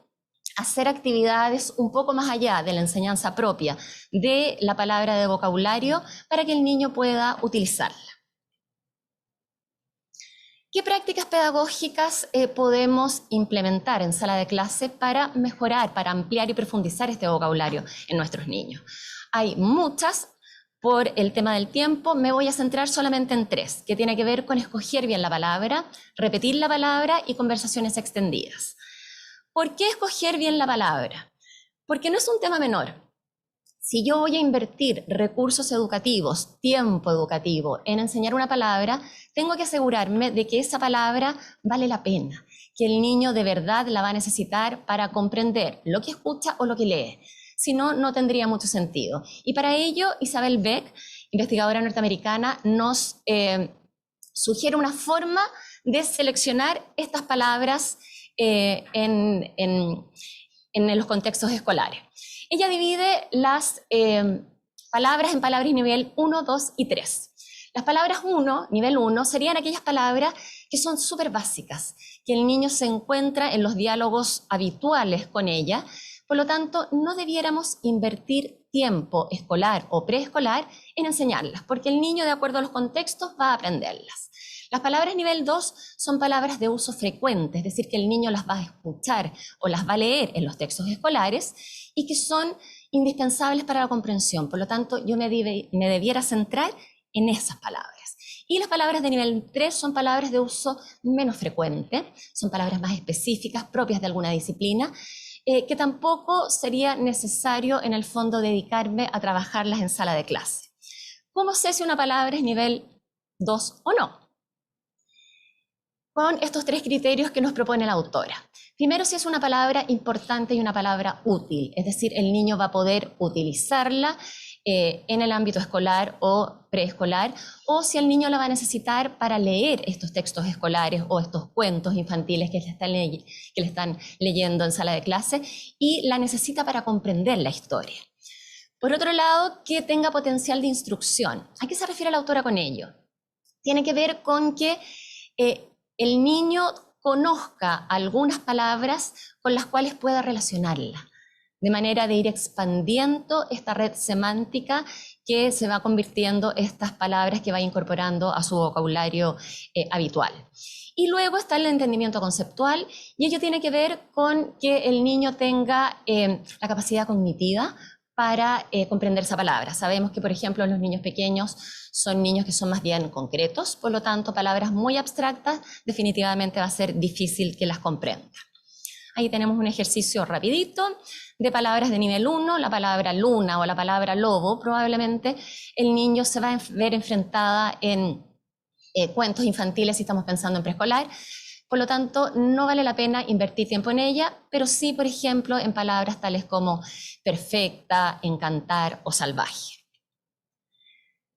hacer actividades un poco más allá de la enseñanza propia de la palabra de vocabulario para que el niño pueda utilizarla. ¿Qué prácticas pedagógicas podemos implementar en sala de clase para mejorar, para ampliar y profundizar este vocabulario en nuestros niños? Hay muchas. Por el tema del tiempo me voy a centrar solamente en 3, que tiene que ver con escoger bien la palabra, repetir la palabra y conversaciones extendidas. ¿Por qué escoger bien la palabra? Porque no es un tema menor. Si yo voy a invertir recursos educativos, tiempo educativo en enseñar una palabra, tengo que asegurarme de que esa palabra vale la pena, que el niño de verdad la va a necesitar para comprender lo que escucha o lo que lee. Si no, no tendría mucho sentido. Y para ello, Isabel Beck, investigadora norteamericana, nos sugiere una forma de seleccionar estas palabras en los contextos escolares. Ella divide las palabras en palabras nivel 1, 2 y 3. Las palabras nivel 1, serían aquellas palabras que son súper básicas, que el niño se encuentra en los diálogos habituales con ella. Por lo tanto, no debiéramos invertir tiempo escolar o preescolar en enseñarlas, porque el niño, de acuerdo a los contextos, va a aprenderlas. Las palabras nivel 2 son palabras de uso frecuente, es decir, que el niño las va a escuchar o las va a leer en los textos escolares y que son indispensables para la comprensión. Por lo tanto, yo me debiera centrar en esas palabras. Y las palabras de nivel 3 son palabras de uso menos frecuente, son palabras más específicas, propias de alguna disciplina, que tampoco sería necesario en el fondo dedicarme a trabajarlas en sala de clase. ¿Cómo sé si una palabra es nivel 2 o no? Con estos 3 criterios que nos propone la autora. Primero, si es una palabra importante y una palabra útil, es decir, el niño va a poder utilizarla en el ámbito escolar o preescolar, o si el niño la va a necesitar para leer estos textos escolares o estos cuentos infantiles que le están leyendo en sala de clase y la necesita para comprender la historia. Por otro lado, que tenga potencial de instrucción. ¿A qué se refiere la autora con ello? Tiene que ver con que el niño conozca algunas palabras con las cuales pueda relacionarla, de manera de ir expandiendo esta red semántica que se va convirtiendo estas palabras que va incorporando a su vocabulario habitual. Y luego está el entendimiento conceptual, y ello tiene que ver con que el niño tenga la capacidad cognitiva para comprender esa palabra. Sabemos que, por ejemplo, los niños pequeños son niños que son más bien concretos, por lo tanto, palabras muy abstractas definitivamente va a ser difícil que las comprenda. Ahí tenemos un ejercicio rapidito de palabras de nivel 1, la palabra luna o la palabra lobo. Probablemente el niño se va a ver enfrentada en cuentos infantiles si estamos pensando en preescolar. Por lo tanto, no vale la pena invertir tiempo en ella, pero sí, por ejemplo, en palabras tales como perfecta, encantar o salvaje.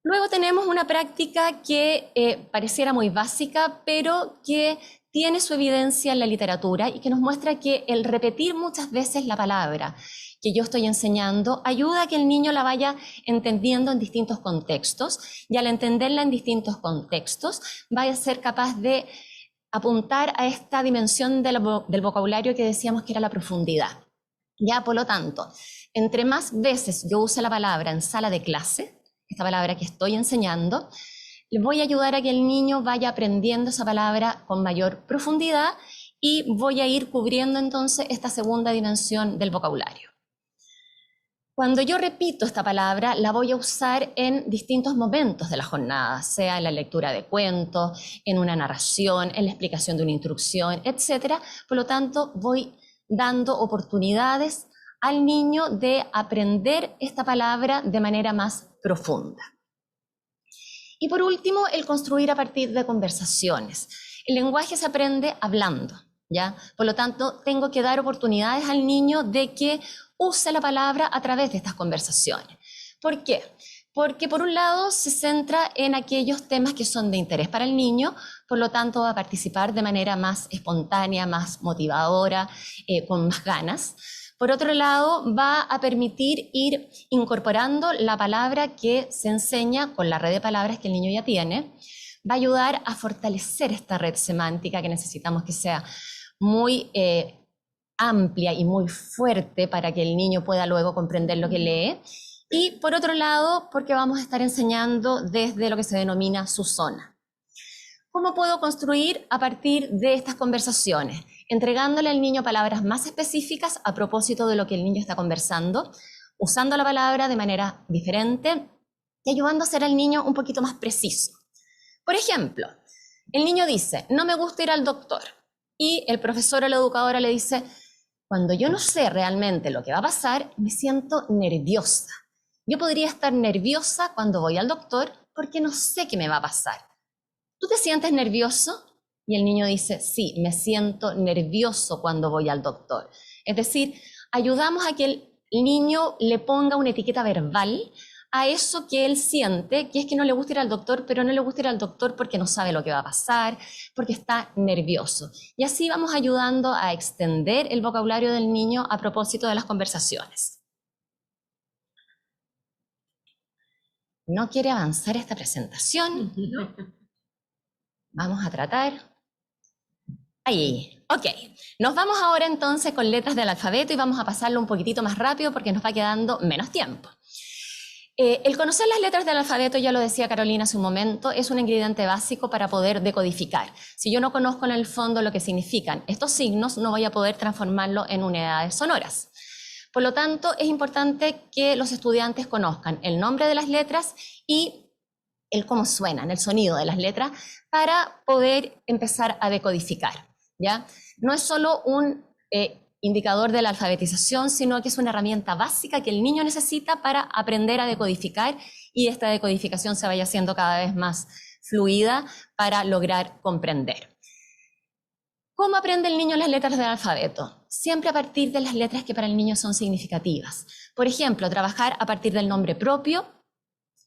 Luego tenemos una práctica que pareciera muy básica, pero que tiene su evidencia en la literatura y que nos muestra que el repetir muchas veces la palabra que yo estoy enseñando ayuda a que el niño la vaya entendiendo en distintos contextos, y al entenderla en distintos contextos vaya a ser capaz de apuntar a esta dimensión del vocabulario que decíamos que era la profundidad. Ya, por lo tanto, entre más veces yo use la palabra en sala de clase, esta palabra que estoy enseñando, le voy a ayudar a que el niño vaya aprendiendo esa palabra con mayor profundidad y voy a ir cubriendo entonces esta segunda dimensión del vocabulario. Cuando yo repito esta palabra, la voy a usar en distintos momentos de la jornada, sea en la lectura de cuentos, en una narración, en la explicación de una instrucción, etc. Por lo tanto, voy dando oportunidades al niño de aprender esta palabra de manera más profunda. Y por último, el construir a partir de conversaciones. El lenguaje se aprende hablando, ¿ya? Por lo tanto, tengo que dar oportunidades al niño de que use la palabra a través de estas conversaciones. ¿Por qué? Porque por un lado se centra en aquellos temas que son de interés para el niño, por lo tanto va a participar de manera más espontánea, más motivadora, con más ganas. Por otro lado, va a permitir ir incorporando la palabra que se enseña con la red de palabras que el niño ya tiene. Va a ayudar a fortalecer esta red semántica que necesitamos que sea muy amplia y muy fuerte para que el niño pueda luego comprender lo que lee. Y por otro lado, porque vamos a estar enseñando desde lo que se denomina su zona. ¿Cómo puedo construir a partir de estas conversaciones? Entregándole al niño palabras más específicas a propósito de lo que el niño está conversando, usando la palabra de manera diferente y ayudando a hacer al niño un poquito más preciso. Por ejemplo, el niño dice, no me gusta ir al doctor. Y el profesor o la educadora le dice, cuando yo no sé realmente lo que va a pasar, me siento nerviosa. Yo podría estar nerviosa cuando voy al doctor porque no sé qué me va a pasar. ¿Tú te sientes nervioso? Y el niño dice, sí, me siento nervioso cuando voy al doctor. Es decir, ayudamos a que el niño le ponga una etiqueta verbal a eso que él siente, que es que no le gusta ir al doctor, pero no le gusta ir al doctor porque no sabe lo que va a pasar, porque está nervioso. Y así vamos ayudando a extender el vocabulario del niño a propósito de las conversaciones. ¿No quiere avanzar esta presentación? No. Vamos a tratar. Ahí, ok. Nos vamos ahora entonces con letras del alfabeto y vamos a pasarlo un poquitito más rápido porque nos va quedando menos tiempo. El conocer las letras del alfabeto, ya lo decía Carolina hace un momento, es un ingrediente básico para poder decodificar. Si yo no conozco en el fondo lo que significan estos signos, no voy a poder transformarlo en unidades sonoras. Por lo tanto, es importante que los estudiantes conozcan el nombre de las letras y el cómo suenan, el sonido de las letras, para poder empezar a decodificar, ¿ya? No es solo un indicador de la alfabetización, sino que es una herramienta básica que el niño necesita para aprender a decodificar y esta decodificación se vaya haciendo cada vez más fluida para lograr comprender. ¿Cómo aprende el niño las letras del alfabeto? Siempre a partir de las letras que para el niño son significativas. Por ejemplo, trabajar a partir del nombre propio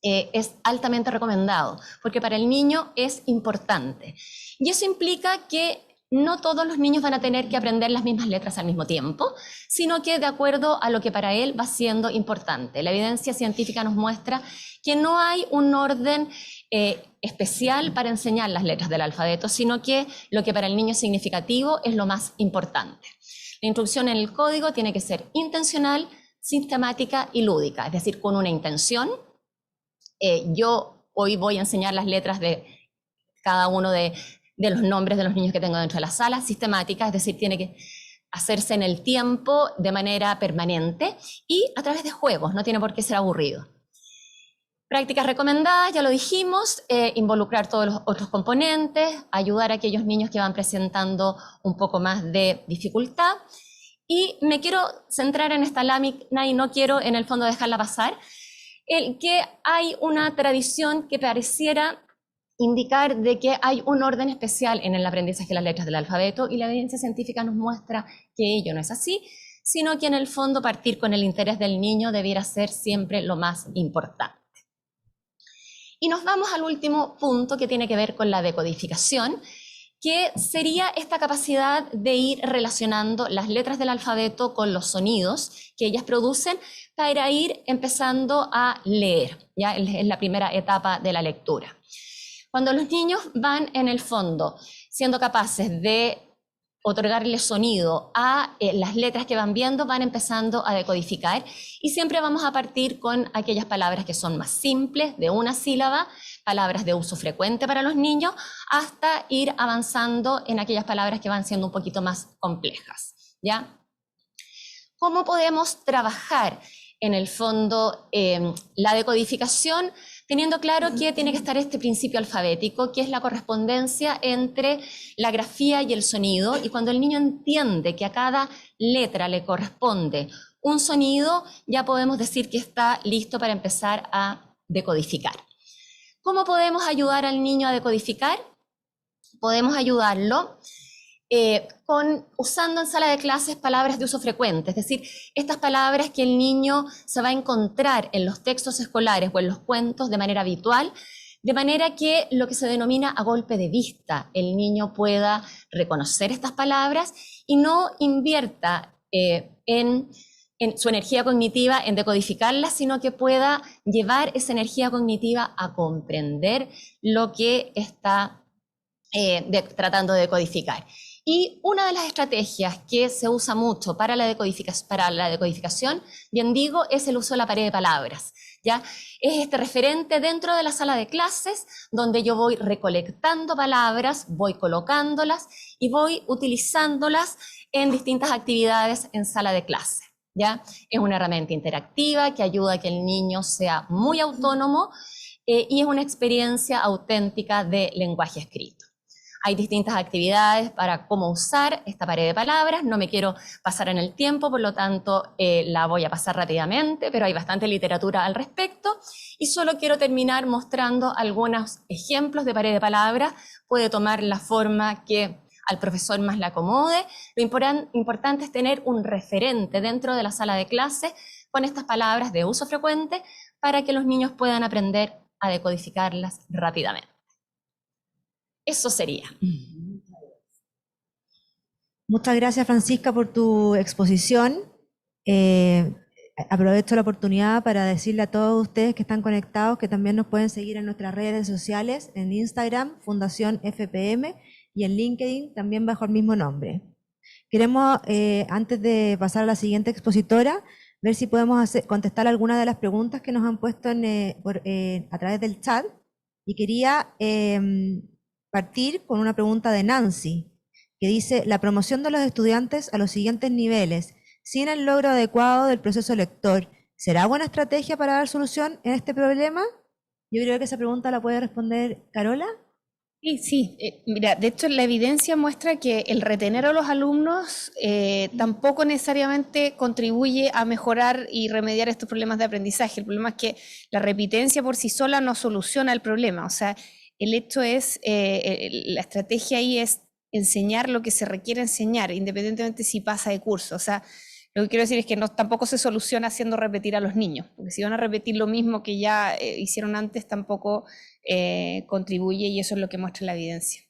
es altamente recomendado, porque para el niño es importante. Y eso implica que no todos los niños van a tener que aprender las mismas letras al mismo tiempo, sino que de acuerdo a lo que para él va siendo importante. La evidencia científica nos muestra que no hay un orden especial para enseñar las letras del alfabeto, sino que lo que para el niño es significativo es lo más importante. La instrucción en el código tiene que ser intencional, sistemática y lúdica, es decir, con una intención. Yo hoy voy a enseñar las letras de cada uno de los nombres de los niños que tengo dentro de la sala, sistemática, es decir, tiene que hacerse en el tiempo de manera permanente y a través de juegos, no tiene por qué ser aburrido. Prácticas recomendadas, ya lo dijimos, involucrar todos los otros componentes, ayudar a aquellos niños que van presentando un poco más de dificultad. Y me quiero centrar en esta lámina y no quiero en el fondo dejarla pasar, el que hay una tradición que pareciera indicar de que hay un orden especial en el aprendizaje de las letras del alfabeto y la evidencia científica nos muestra que ello no es así, sino que en el fondo partir con el interés del niño debiera ser siempre lo más importante. Y nos vamos al último punto que tiene que ver con la decodificación, que sería esta capacidad de ir relacionando las letras del alfabeto con los sonidos que ellas producen para ir empezando a leer, ¿ya? Es la primera etapa de la lectura. Cuando los niños van en el fondo siendo capaces de otorgarle sonido a las letras que van viendo, van empezando a decodificar y siempre vamos a partir con aquellas palabras que son más simples, de una sílaba, palabras de uso frecuente para los niños, hasta ir avanzando en aquellas palabras que van siendo un poquito más complejas, ¿ya? ¿Cómo podemos trabajar en el fondo la decodificación, teniendo claro que tiene que estar este principio alfabético, que es la correspondencia entre la grafía y el sonido, y cuando el niño entiende que a cada letra le corresponde un sonido, ya podemos decir que está listo para empezar a decodificar. ¿Cómo podemos ayudar al niño a decodificar? Podemos ayudarlo usando en sala de clases palabras de uso frecuente, es decir, estas palabras que el niño se va a encontrar en los textos escolares o en los cuentos de manera habitual, de manera que lo que se denomina a golpe de vista, el niño pueda reconocer estas palabras y no invierta en su energía cognitiva en decodificarlas, sino que pueda llevar esa energía cognitiva a comprender lo que está tratando de decodificar. Y una de las estrategias que se usa mucho para la decodificación, bien digo, es el uso de la pared de palabras. ¿Ya? Es este referente dentro de la sala de clases donde yo voy recolectando palabras, voy colocándolas y voy utilizándolas en distintas actividades en sala de clase. ¿Ya? Es una herramienta interactiva que ayuda a que el niño sea muy autónomo y es una experiencia auténtica de lenguaje escrito. Hay distintas actividades para cómo usar esta pared de palabras. No me quiero pasar en el tiempo, por lo tanto la voy a pasar rápidamente, pero hay bastante literatura al respecto. Y solo quiero terminar mostrando algunos ejemplos de pared de palabras. Puede tomar la forma que al profesor más le acomode. Lo importante es tener un referente dentro de la sala de clase con estas palabras de uso frecuente para que los niños puedan aprender a decodificarlas rápidamente. Eso sería. Muchas gracias, Francisca, por tu exposición. Aprovecho la oportunidad para decirle a todos ustedes que están conectados que también nos pueden seguir en nuestras redes sociales, en Instagram, Fundación FPM, y en LinkedIn, también bajo el mismo nombre. Queremos, antes de pasar a la siguiente expositora, ver si podemos contestar algunas de las preguntas que nos han puesto a través del chat. Y quería partir con una pregunta de Nancy, que dice: la promoción de los estudiantes a los siguientes niveles, sin el logro adecuado del proceso lector, ¿será buena estrategia para dar solución en este problema? Yo creo que esa pregunta la puede responder Carola. Sí, mira, de hecho la evidencia muestra que el retener a los alumnos tampoco necesariamente contribuye a mejorar y remediar estos problemas de aprendizaje. El problema es que la repitencia por sí sola no soluciona el problema. O sea, el hecho es, la estrategia ahí es enseñar lo que se requiere enseñar, independientemente si pasa de curso. O sea, lo que quiero decir es que tampoco se soluciona haciendo repetir a los niños, porque si van a repetir lo mismo que ya hicieron antes, tampoco contribuye, y eso es lo que muestra la evidencia.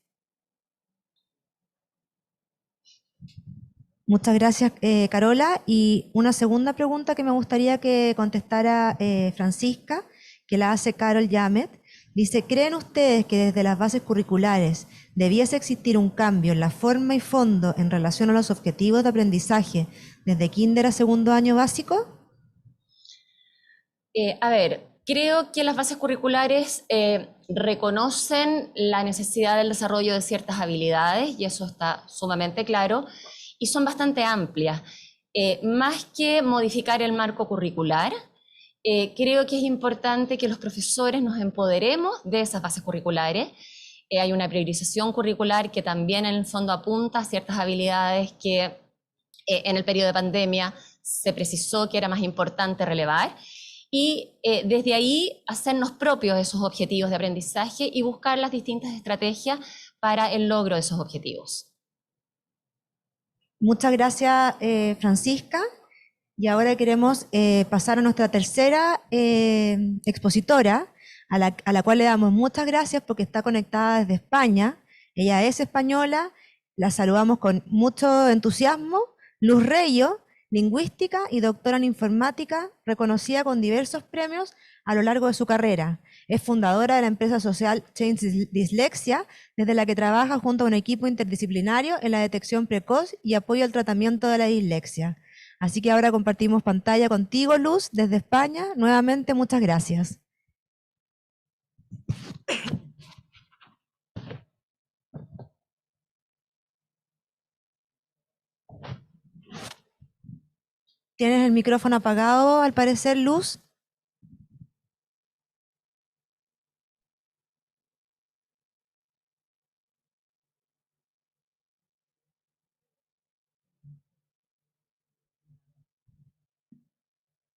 Muchas gracias, Carola. Y una segunda pregunta que me gustaría que contestara Francisca, que la hace Carol Yamet. Dice: ¿creen ustedes que desde las bases curriculares debiese existir un cambio en la forma y fondo en relación a los objetivos de aprendizaje desde kinder a segundo año básico? A ver, creo que las bases curriculares reconocen la necesidad del desarrollo de ciertas habilidades, y eso está sumamente claro, y son bastante amplias. Más que modificar el marco curricular, creo que es importante que los profesores nos empoderemos de esas bases curriculares. Hay una priorización curricular que también en el fondo apunta a ciertas habilidades que en el periodo de pandemia se precisó que era más importante relevar. Y desde ahí hacernos propios esos objetivos de aprendizaje y buscar las distintas estrategias para el logro de esos objetivos. Muchas gracias, Francisca. Y ahora queremos pasar a nuestra tercera expositora, a la cual le damos muchas gracias porque está conectada desde España. Ella es española, la saludamos con mucho entusiasmo. Luz Reyo, lingüística y doctora en informática, reconocida con diversos premios a lo largo de su carrera. Es fundadora de la empresa social Change Dyslexia, desde la que trabaja junto a un equipo interdisciplinario en la detección precoz y apoyo al tratamiento de la dislexia. Así que ahora compartimos pantalla contigo, Luz, desde España. Nuevamente, muchas gracias. Tienes el micrófono apagado, al parecer, Luz.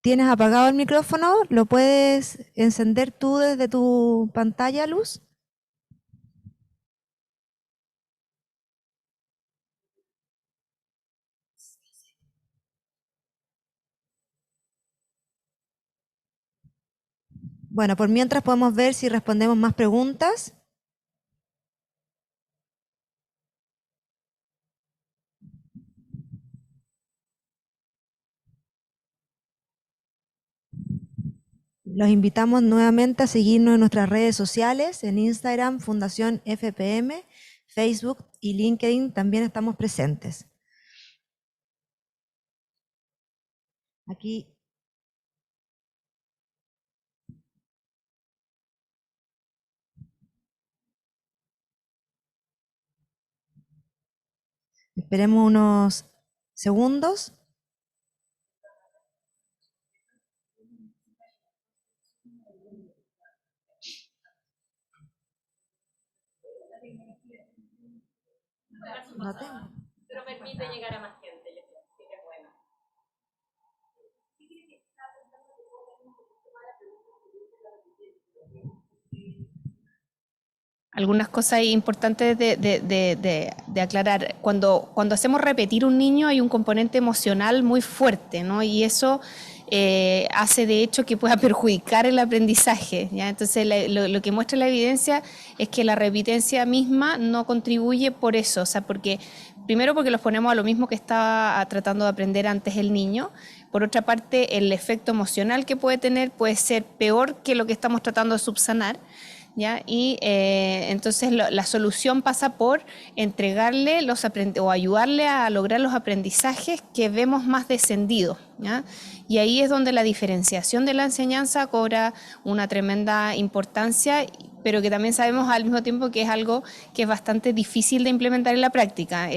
¿Tienes apagado el micrófono? ¿Lo puedes encender tú desde tu pantalla, Luz? Bueno, por mientras podemos ver si respondemos más preguntas. Los invitamos nuevamente a seguirnos en nuestras redes sociales, en Instagram, Fundación FPM, Facebook y LinkedIn también estamos presentes. Aquí esperemos unos segundos. No tengo. Pero permite llegar a más gente, yo creo que es bueno. Algunas cosas importantes de aclarar. Cuando hacemos repetir un niño hay un componente emocional muy fuerte, ¿no? Y eso hace de hecho que pueda perjudicar el aprendizaje, ¿ya? Entonces lo que muestra la evidencia es que la repitencia misma no contribuye por eso, o sea, primero porque los ponemos a lo mismo que estaba tratando de aprender antes el niño. Por otra parte, el efecto emocional que puede tener puede ser peor que lo que estamos tratando de subsanar, ¿ya? Y entonces la solución pasa por entregarle o ayudarle a lograr los aprendizajes que vemos más descendidos, ¿ya? Y ahí es donde la diferenciación de la enseñanza cobra una tremenda importancia, pero que también sabemos al mismo tiempo que es algo que es bastante difícil de implementar en la práctica.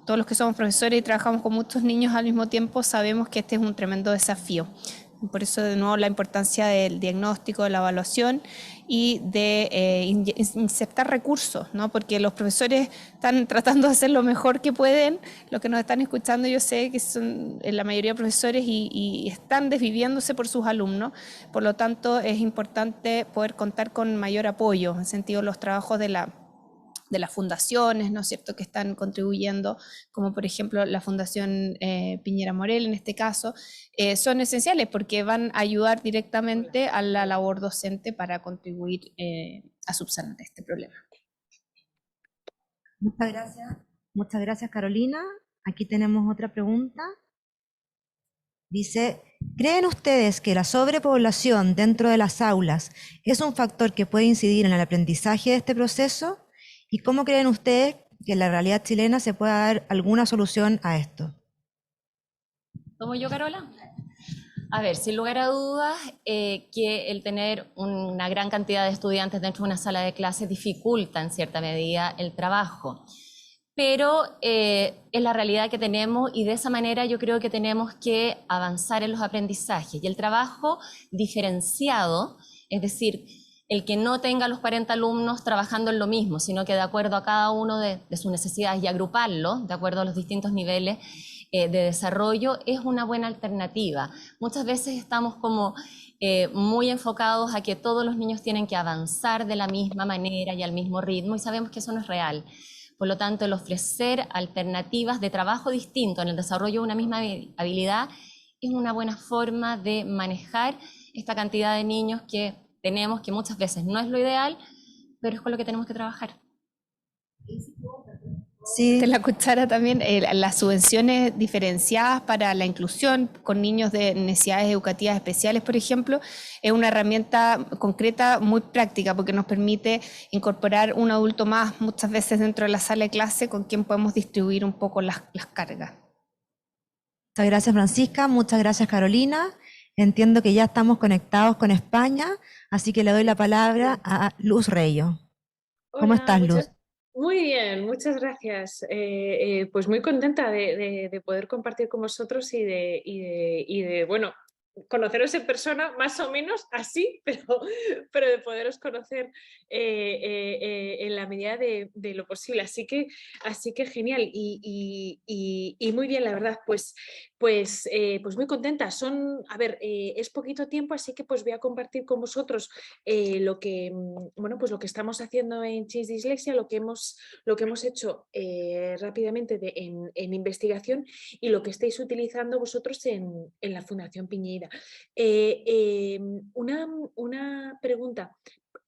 Todos los que somos profesores y trabajamos con muchos niños al mismo tiempo sabemos que este es un tremendo desafío. Por eso, de nuevo, la importancia del diagnóstico, de la evaluación y de insertar recursos, ¿no? Porque los profesores están tratando de hacer lo mejor que pueden. Los que nos están escuchando, yo sé que son la mayoría de profesores y están desviviéndose por sus alumnos. Por lo tanto, es importante poder contar con mayor apoyo, en sentido los trabajos de las fundaciones, ¿no es cierto?, que están contribuyendo, como por ejemplo la Fundación Piñera Morel en este caso, son esenciales porque van a ayudar directamente a la labor docente para contribuir a subsanar este problema. Muchas gracias, Carolina. Aquí tenemos otra pregunta. Dice, ¿creen ustedes que la sobrepoblación dentro de las aulas es un factor que puede incidir en el aprendizaje de este proceso? ¿Y cómo creen ustedes que en la realidad chilena se pueda dar alguna solución a esto? ¿Tomo yo, Carola? A ver, sin lugar a dudas, que el tener una gran cantidad de estudiantes dentro de una sala de clases dificulta en cierta medida el trabajo. Pero es la realidad que tenemos y de esa manera yo creo que tenemos que avanzar en los aprendizajes. Y el trabajo diferenciado, es decir, el que no tenga los 40 alumnos trabajando en lo mismo, sino que de acuerdo a cada uno de sus necesidades y agruparlo de acuerdo a los distintos niveles de desarrollo, es una buena alternativa. Muchas veces estamos como muy enfocados a que todos los niños tienen que avanzar de la misma manera y al mismo ritmo, y sabemos que eso no es real. Por lo tanto, el ofrecer alternativas de trabajo distinto en el desarrollo de una misma habilidad es una buena forma de manejar esta cantidad de niños que tenemos, que muchas veces no es lo ideal, pero es con lo que tenemos que trabajar. Sí. De la cuchara también, las subvenciones diferenciadas para la inclusión con niños de necesidades educativas especiales, por ejemplo, es una herramienta concreta muy práctica porque nos permite incorporar un adulto más muchas veces dentro de la sala de clase con quien podemos distribuir un poco las cargas. Muchas gracias, Francisca. Muchas gracias, Carolina. Entiendo que ya estamos conectados con España, así que le doy la palabra a Luz Reyo. ¿Cómo estás, Luz? Muy bien, muchas gracias. Pues muy contenta de poder compartir con vosotros y de, bueno, conoceros en persona, más o menos así, pero de poderos conocer en la medida de lo posible. Así que genial y muy bien, la verdad. Pues muy contenta. A ver, es poquito tiempo, así que pues voy a compartir con vosotros bueno, pues lo que estamos haciendo en Change Dyslexia, lo que hemos hecho rápidamente en investigación y lo que estáis utilizando vosotros en la Fundación Piñeira. Eh, eh, una pregunta.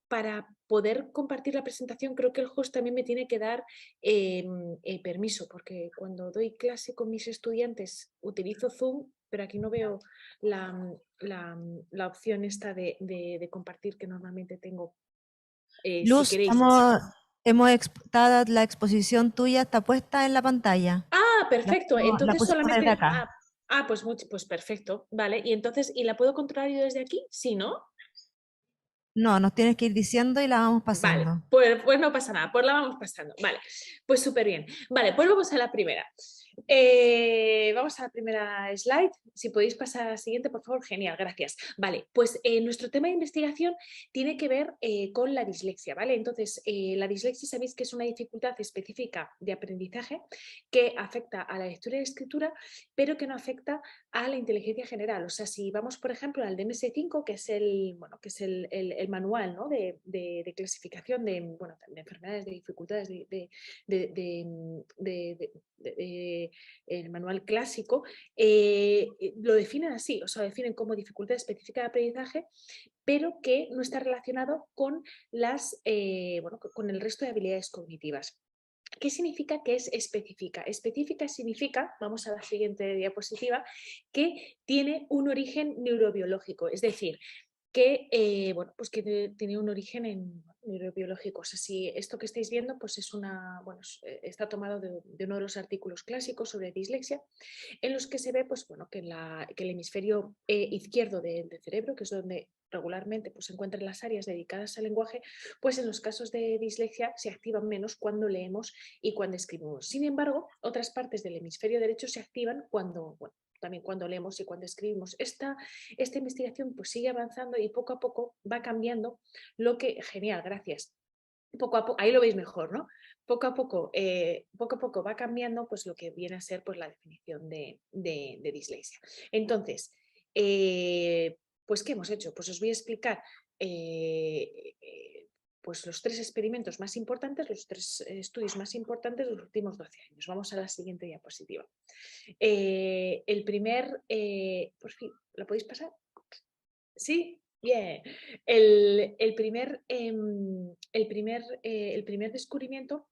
Para poder compartir la presentación, creo que el host también me tiene que dar permiso, porque cuando doy clase con mis estudiantes utilizo Zoom, pero aquí no veo la opción esta de compartir que normalmente tengo. Si Luz, queréis. la exposición tuya está puesta en la pantalla. Perfecto. La Entonces pusimos desde solamente. acá. Pues perfecto. Vale. Y entonces, ¿y la puedo controlar yo desde aquí? Sí, ¿no? No, nos tienes que ir diciendo y la vamos Vale, pasando. pues no pasa nada, pues la vamos pasando. Vale, pues súper bien. Vale, pues vamos a la primera. Vamos a la primera slide. Si podéis pasar a la siguiente, por favor, genial, gracias. Vale, pues nuestro tema de investigación tiene que ver con la dislexia, ¿vale? Entonces, la dislexia sabéis que es una dificultad específica de aprendizaje que afecta a la lectura y la escritura, pero que no afecta a la inteligencia general. O sea, si vamos, por ejemplo, al DMS5, que es el manual, ¿no? de clasificación de enfermedades, de dificultades, el manual clásico, lo definen así, o sea, lo definen como dificultad específica de aprendizaje, pero que no está relacionado con con el resto de habilidades cognitivas. ¿Qué significa que es específica? Específica significa, vamos a la siguiente diapositiva, que tiene un origen neurobiológico, es decir, que, pues que tiene un origen neurobiológico. O sea, si esto que estáis viendo pues está tomado de uno de los artículos clásicos sobre dislexia, en los que se ve pues, que el hemisferio izquierdo del cerebro, que es donde regularmente pues, se encuentran las áreas dedicadas al lenguaje, pues en los casos de dislexia se activan menos cuando leemos y cuando escribimos. Sin embargo, otras partes del hemisferio derecho se activan también cuando leemos y cuando escribimos. Esta investigación pues sigue avanzando y poco a poco va cambiando genial, gracias. Poco a poco, ahí lo veis mejor, ¿no? Poco a poco va cambiando pues lo que viene a ser pues la definición de dislexia. Entonces, pues ¿qué hemos hecho? Pues os voy a explicar pues los 3 experimentos más importantes, los 3 estudios más importantes de los últimos 12 años. Vamos a la siguiente diapositiva. El primer, por fin, ¿lo podéis pasar? Sí, bien. El primer descubrimiento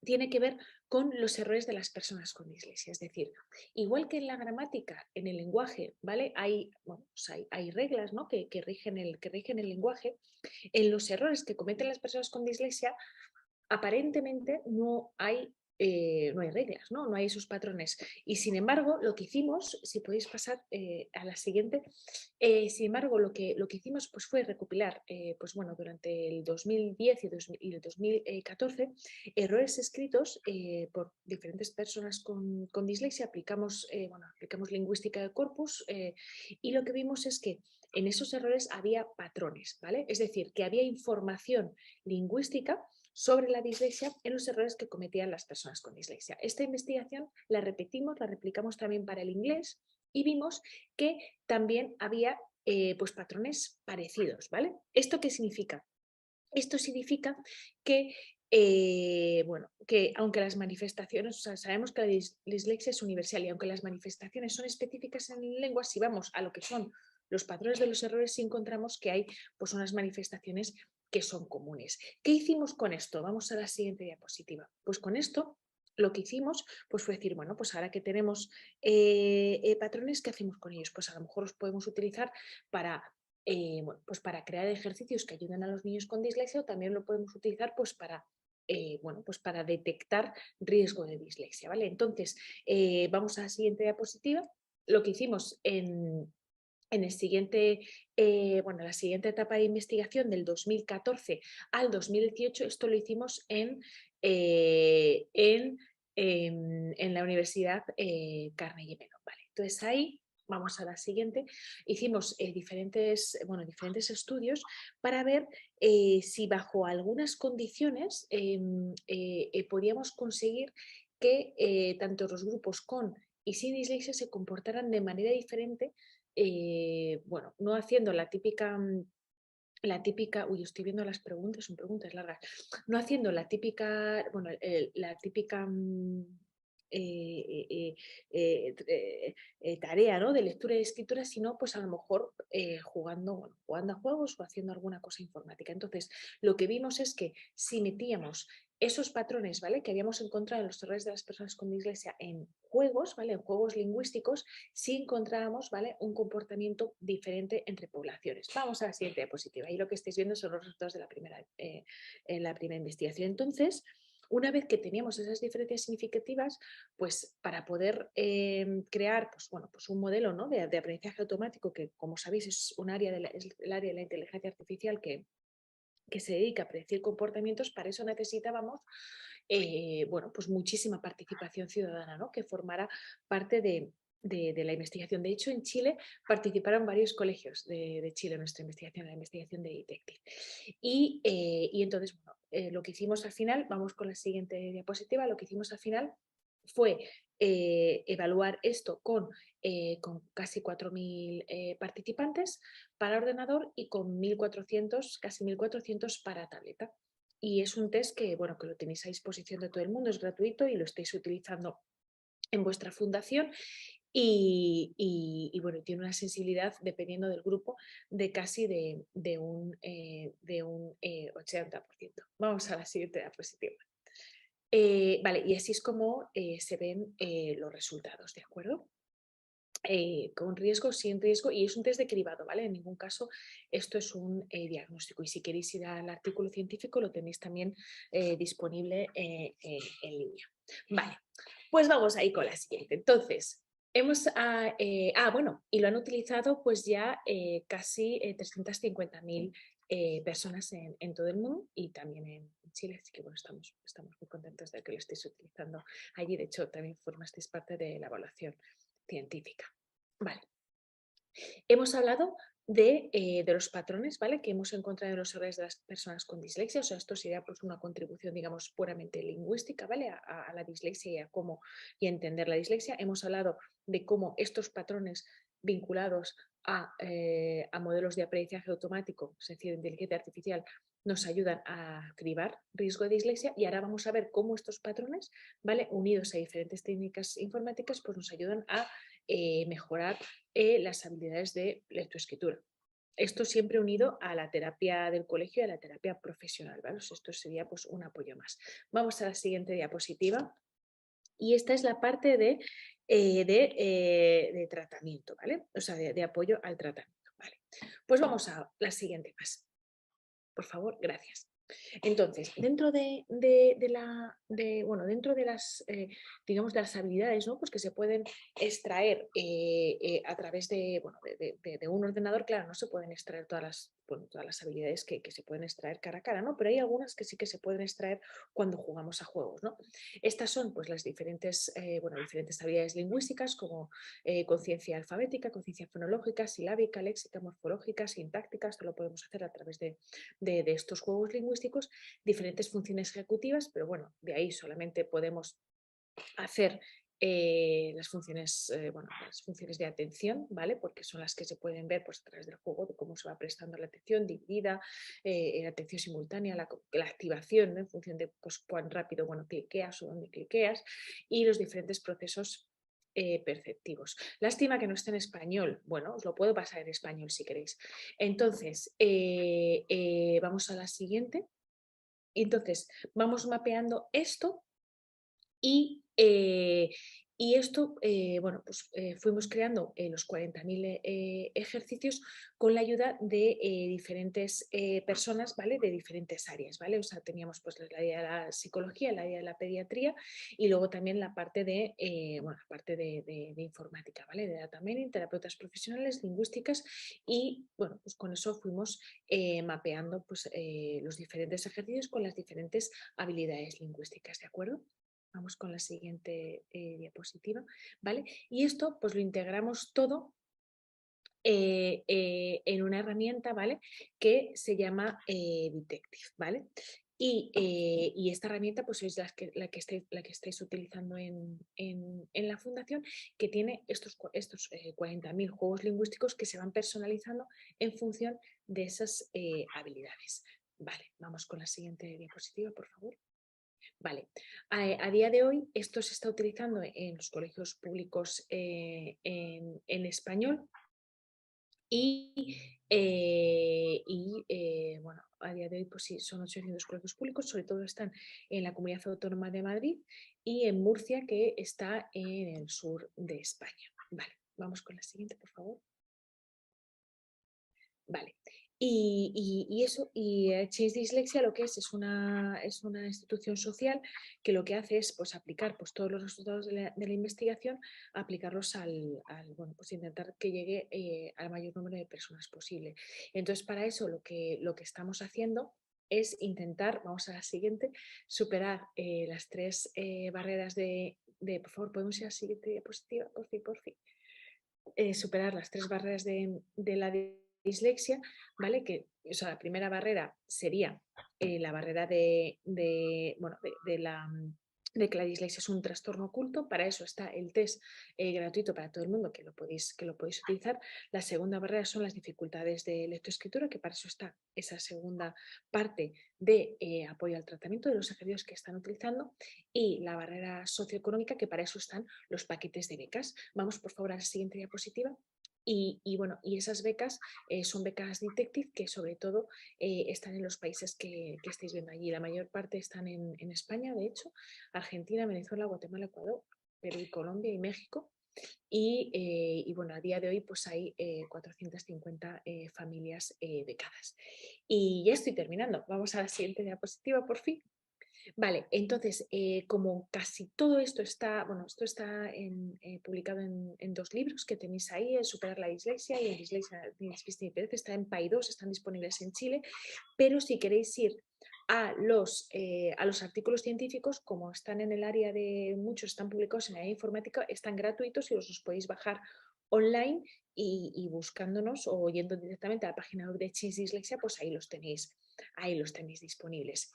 tiene que ver con los errores de las personas con dislexia. Es decir, igual que en la gramática, en el lenguaje, ¿vale? Hay reglas, ¿no? que rigen el lenguaje. En los errores que cometen las personas con dislexia, aparentemente no hay reglas, ¿no? No hay esos patrones. Y sin embargo, lo que hicimos, si podéis pasar a la siguiente, sin embargo, lo que hicimos pues, fue recopilar durante el 2010 y el 2014 errores escritos por diferentes personas con dislexia. Aplicamos lingüística de corpus y lo que vimos es que en esos errores había patrones, ¿vale? Es decir, que había información lingüística sobre la dislexia en los errores que cometían las personas con dislexia. Esta investigación la replicamos también para el inglés y vimos que también había pues patrones parecidos, ¿vale? ¿Esto qué significa? Esto significa que que aunque las manifestaciones, o sea, sabemos que la dislexia es universal y aunque las manifestaciones son específicas en lengua, si vamos a lo que son los patrones de los errores, sí encontramos que hay pues unas manifestaciones que son comunes. ¿Qué hicimos con esto? Vamos a la siguiente diapositiva. Pues con esto lo que hicimos pues fue decir, bueno, pues ahora que tenemos patrones, ¿qué hacemos con ellos? Pues a lo mejor los podemos utilizar para pues para crear ejercicios que ayuden a los niños con dislexia o también lo podemos utilizar pues para detectar riesgo de dislexia, ¿vale? Entonces, vamos a la siguiente diapositiva. Lo que hicimos en la siguiente etapa de investigación del 2014 al 2018, esto lo hicimos en en la Universidad Carnegie Mellon. ¿Vale? Entonces ahí, vamos a la siguiente, hicimos diferentes estudios para ver si bajo algunas condiciones podíamos conseguir que tanto los grupos con y sin dislexia se comportaran de manera diferente, bueno, no haciendo la típica, uy, estoy viendo las preguntas, son preguntas largas, no haciendo la típica, bueno, la típica tarea, ¿no?, de lectura y escritura, sino pues a lo mejor jugando, bueno, jugando a juegos o haciendo alguna cosa informática. Entonces, lo que vimos es que si metíamos esos patrones, ¿vale?, que habíamos encontrado en los errores de las personas con dislexia en juegos, ¿vale?, en juegos lingüísticos, sí encontrábamos, ¿vale?, un comportamiento diferente entre poblaciones. Vamos a la siguiente diapositiva. Ahí lo que estáis viendo son los resultados de la primera investigación. Entonces, una vez que teníamos esas diferencias significativas, pues para poder crear, pues, bueno, pues un modelo, ¿no?, de aprendizaje automático, que como sabéis es un área es el área de la inteligencia artificial que se dedica a predecir comportamientos, para eso necesitábamos bueno, pues muchísima participación ciudadana, ¿no?, que formara parte de la investigación. De hecho, en Chile participaron varios colegios de Chile en nuestra investigación, la investigación de Detective. Y entonces, bueno, lo que hicimos al final, vamos con la siguiente diapositiva, lo que hicimos al final fue evaluar esto con casi 4.000 participantes para ordenador y con 1.400, casi 1.400 para tableta. Y es un test que, bueno, que lo tenéis a disposición de todo el mundo, es gratuito y lo estáis utilizando en vuestra fundación. Y bueno, tiene una sensibilidad, dependiendo del grupo, de casi de un 80%. Vamos a la siguiente diapositiva. Vale, y así es como se ven los resultados, ¿de acuerdo? Con riesgo, sin riesgo, y es un test de cribado, ¿vale? En ningún caso esto es un diagnóstico, y si queréis ir al artículo científico lo tenéis también disponible en línea. Vale, pues vamos ahí con la siguiente. Entonces, bueno, y lo han utilizado pues ya casi 350.000 personas en todo el mundo y también en Chile, así que bueno, estamos muy contentos de que lo estéis utilizando allí. De hecho, también formasteis parte de la evaluación científica. Vale. Hemos hablado de los patrones, ¿vale?, que hemos encontrado en los errores de las personas con dislexia. O sea, esto sería pues una contribución, digamos, puramente lingüística, ¿vale?, a la dislexia y a cómo y a entender la dislexia. Hemos hablado de cómo estos patrones vinculados a modelos de aprendizaje automático, es decir, de inteligencia artificial, nos ayudan a cribar riesgo de dislexia, y ahora vamos a ver cómo estos patrones, ¿vale?, unidos a diferentes técnicas informáticas, pues nos ayudan a mejorar las habilidades de lectoescritura. Esto siempre unido a la terapia del colegio y a la terapia profesional, ¿vale? Esto sería pues un apoyo más. Vamos a la siguiente diapositiva. Y esta es la parte de tratamiento, ¿vale? O sea, de apoyo al tratamiento, ¿vale? Pues vamos a la siguiente más. Por favor, gracias. Entonces, dentro dentro de las, digamos, de las habilidades, ¿no?, pues que se pueden extraer a través de un ordenador, claro, no se pueden extraer todas las habilidades que se pueden extraer cara a cara, ¿no?, pero hay algunas que sí que se pueden extraer cuando jugamos a juegos, ¿no? Estas son pues las diferentes habilidades lingüísticas, como conciencia alfabética, conciencia fonológica, silábica, léxica, morfológica, sintáctica. Esto lo podemos hacer a través de estos juegos lingüísticos, diferentes funciones ejecutivas, pero bueno, de ahí solamente podemos hacer las funciones de atención, ¿vale?, porque son las que se pueden ver pues a través del juego, de cómo se va prestando la atención dividida, la atención simultánea, la activación, ¿no?, en función de pues cuán rápido cliqueas o dónde cliqueas, y los diferentes procesos perceptivos. Lástima que no esté en español. Bueno, os lo puedo pasar en español si queréis. Entonces, vamos a la siguiente. Entonces, vamos mapeando esto y Y esto, bueno, pues fuimos creando los 40.000 ejercicios con la ayuda de diferentes personas, ¿vale? De diferentes áreas, ¿vale? O sea, teníamos pues la área de la psicología, la área de la pediatría y luego también la parte de, bueno, la parte de informática, ¿vale? De data mining, terapeutas profesionales, lingüísticas y, bueno, pues con eso fuimos mapeando pues los diferentes ejercicios con las diferentes habilidades lingüísticas, ¿de acuerdo? Vamos con la siguiente diapositiva, ¿vale? Y esto pues lo integramos todo en una herramienta, ¿vale? Que se llama Detective, ¿vale? Y esta herramienta pues es la que estáis utilizando en la fundación, que tiene estos 40.000 juegos lingüísticos que se van personalizando en función de esas habilidades. Vale, vamos con la siguiente diapositiva, por favor. Vale, a día de hoy esto se está utilizando en los colegios públicos en español y, bueno, a día de hoy pues sí, son 800 colegios públicos, sobre todo están en la Comunidad Autónoma de Madrid y en Murcia, que está en el sur de España. Vale, vamos con la siguiente, por favor. Vale. Y eso, Change Dyslexia lo que es una institución social que lo que hace es pues, aplicar pues, todos los resultados de la investigación, aplicarlos bueno, pues intentar que llegue al mayor número de personas posible. Entonces, para eso lo que estamos haciendo es intentar, vamos a la siguiente, superar las 3 barreras por favor, ¿podemos ir a la siguiente diapositiva? Por fin. Superar las 3 barreras de la dislexia, ¿vale? Que, o sea, la primera barrera sería la barrera bueno, de que la dislexia es un trastorno oculto. Para eso está el test gratuito para todo el mundo, que lo podéis utilizar. La segunda barrera son las dificultades de lectoescritura, que para eso está esa segunda parte de apoyo al tratamiento de los ejercicios que están utilizando. Y la barrera socioeconómica, que para eso están los paquetes de becas. Vamos, por favor, a la siguiente diapositiva. Bueno, y esas becas son becas Detective que sobre todo están en los países que estáis viendo allí. La mayor parte están en España, de hecho, Argentina, Venezuela, Guatemala, Ecuador, Perú y Colombia y México. Y bueno, a día de hoy pues hay 450 familias becadas. Y ya estoy terminando. Vamos a la siguiente diapositiva, por fin. Vale, entonces, como casi todo esto está, bueno, esto está publicado en 2 libros que tenéis ahí, el Superar la Dislexia y el Dislexia, Despiste y Pereza, está en PAI2, están disponibles en Chile, pero si queréis ir a los artículos científicos, como están en el área de, muchos están publicados en el área de informática, están gratuitos y os podéis bajar online y buscándonos o yendo directamente a la página web de Change Dyslexia, pues ahí los tenéis disponibles.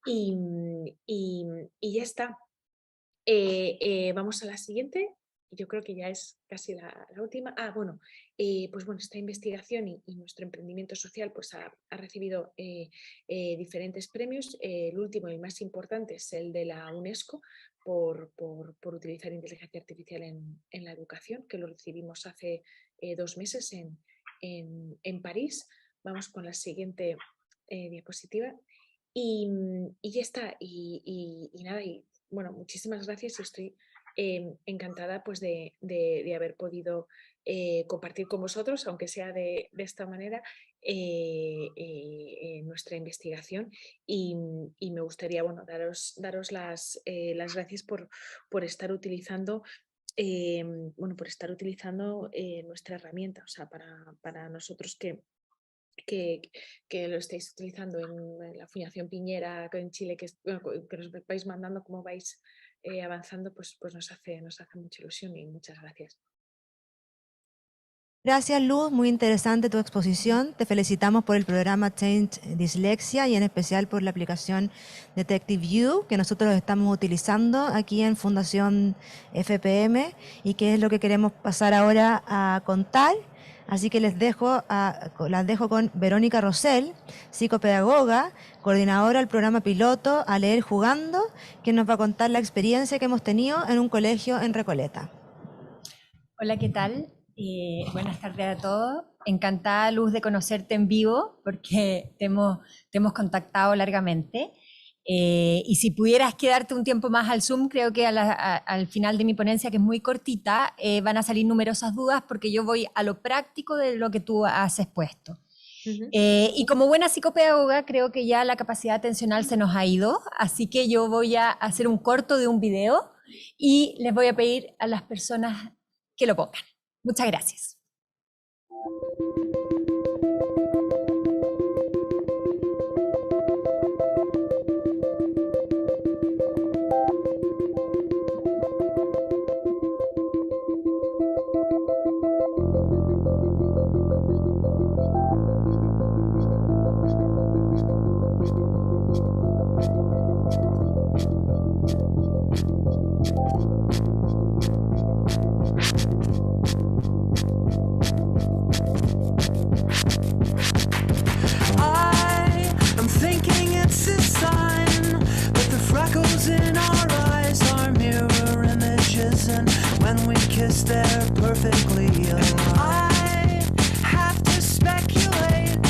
Y ya está. Vamos a la siguiente. Yo creo que ya es casi la última. Bueno, pues bueno, esta investigación y nuestro emprendimiento social pues ha recibido diferentes premios. El último y más importante es el de la UNESCO por utilizar inteligencia artificial en la educación, que lo recibimos hace 2 meses en París. Vamos con la siguiente diapositiva. Y ya está. Y nada, y bueno, muchísimas gracias y estoy encantada pues de haber podido compartir con vosotros, aunque sea de esta manera, nuestra investigación y me gustaría bueno, daros las gracias por estar utilizando bueno, por estar utilizando nuestra herramienta, o sea, para nosotros que lo estáis utilizando en la Fundación Piñera en Chile, que nos vais mandando cómo vais avanzando, pues nos hace mucha ilusión y muchas gracias. Gracias, Luz. Muy interesante tu exposición. Te felicitamos por el programa Change Dyslexia y en especial por la aplicación Detective You, que nosotros estamos utilizando aquí en Fundación FPM y que es lo que queremos pasar ahora a contar. Así que las dejo con Verónica Rosell, psicopedagoga, coordinadora del programa piloto A Leer Jugando, que nos va a contar la experiencia que hemos tenido en un colegio en Recoleta. Hola, ¿qué tal? Buenas tardes a todos. Encantada, Luz, de conocerte en vivo porque te hemos contactado largamente. Y si pudieras quedarte un tiempo más al Zoom, creo que al final de mi ponencia, que es muy cortita, van a salir numerosas dudas porque yo voy a lo práctico de lo que tú has expuesto. Y como buena psicopedagoga, creo que ya la capacidad atencional se nos ha ido, así que yo voy a hacer un corto de un video y les voy a pedir a las personas que lo pongan. Muchas gracias. They're perfectly alive. I have to speculate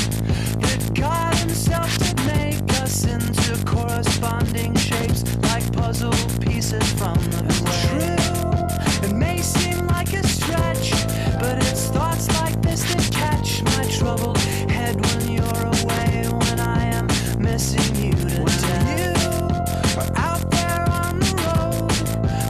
that God himself did make us into corresponding shapes like puzzle pieces from the clay. True, it may seem like a stretch, but it's thoughts like this that catch my troubled head when you're away, when I am missing you to death. You are out there on the road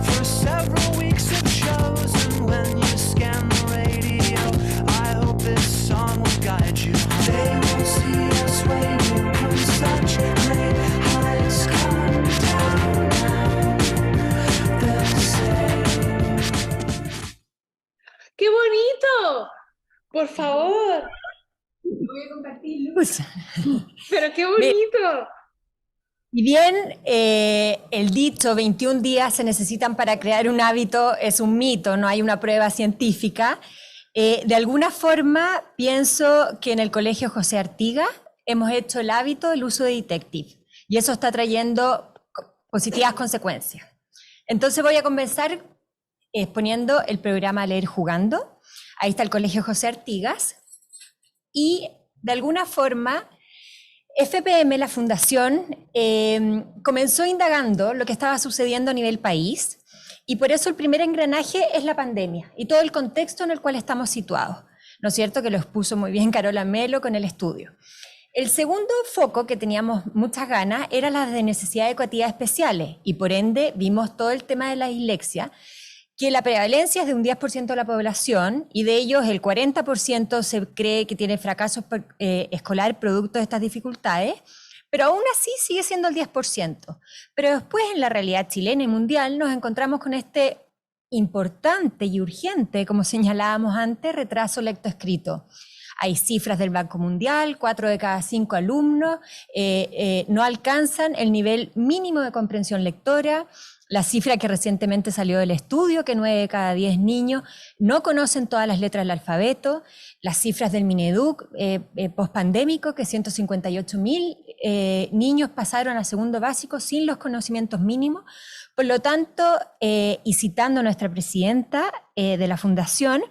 for several weeks of shows. When you scan the radio, I hope this song will guide you. They won't see us waiting from such late heights. Come down now, they'll say. ¡Qué bonito! Por favor. Voy a compartir luz. Pero qué bonito. Y bien, el dicho 21 días se necesitan para crear un hábito es un mito, no hay una prueba científica. De alguna forma pienso que en el Colegio José Artigas hemos hecho el hábito del uso de Detective y eso está trayendo positivas consecuencias. Entonces voy a comenzar exponiendo el programa Leer Jugando. Ahí está el Colegio José Artigas y de alguna forma FPM, la fundación, comenzó indagando lo que estaba sucediendo a nivel país y por eso el primer engranaje es la pandemia y todo el contexto en el cual estamos situados, ¿no es cierto? Que lo expuso muy bien Carola Melo con el estudio. El segundo foco que teníamos muchas ganas era la de necesidades educativas especiales y por ende vimos todo el tema de la dislexia, que la prevalencia es de un 10% de la población y de ellos el 40% se cree que tiene fracaso escolar producto de estas dificultades, pero aún así sigue siendo el 10%. Pero después en la realidad chilena y mundial nos encontramos con este importante y urgente, como señalábamos antes, retraso lectoescrito. Hay cifras del Banco Mundial, 4 de cada 5 alumnos no alcanzan el nivel mínimo de comprensión lectora. La cifra que recientemente salió del estudio, que 9 de cada 10 niños no conocen todas las letras del alfabeto. Las cifras del Mineduc pospandémico, que 158.000 niños pasaron a segundo básico sin los conocimientos mínimos. Por lo tanto, y citando a nuestra presidenta de la Fundación,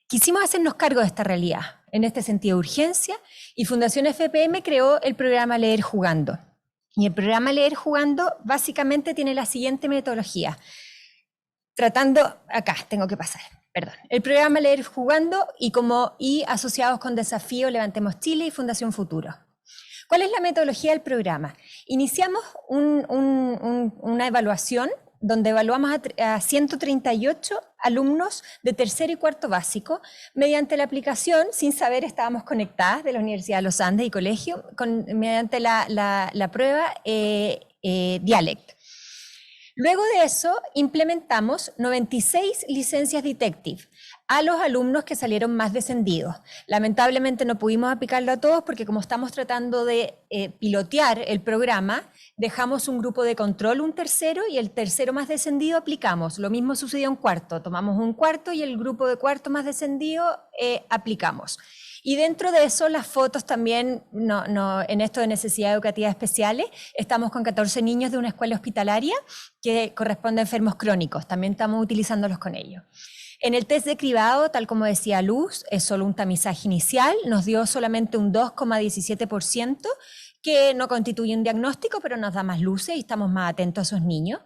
quisimos hacernos cargo de esta realidad, en este sentido de urgencia, y Fundación FPM creó el programa Leer Jugando. Y el programa Leer Jugando básicamente tiene la siguiente metodología. El programa Leer Jugando y asociados con Desafío Levantemos Chile y Fundación Futuro. ¿Cuál es la metodología del programa? Iniciamos una evaluación donde evaluamos a 138 alumnos de tercero y cuarto básico mediante la aplicación, sin saber estábamos conectadas de la Universidad de los Andes y colegio, mediante la prueba Dialect. Luego de eso implementamos 96 licencias Detective a los alumnos que salieron más descendidos. Lamentablemente no pudimos aplicarlo a todos porque como estamos tratando de pilotear el programa, dejamos un grupo de control, un tercero, y el tercero más descendido aplicamos. Lo mismo sucedió en cuarto, tomamos un cuarto y el grupo de cuarto más descendido aplicamos. Y dentro de eso las fotos también, en esto de necesidades educativas especiales, estamos con 14 niños de una escuela hospitalaria que corresponde a enfermos crónicos, también estamos utilizándolos con ellos. En el test de cribado, tal como decía Luz, es solo un tamizaje inicial, nos dio solamente un 2,17%, que no constituye un diagnóstico, pero nos da más luces y estamos más atentos a esos niños.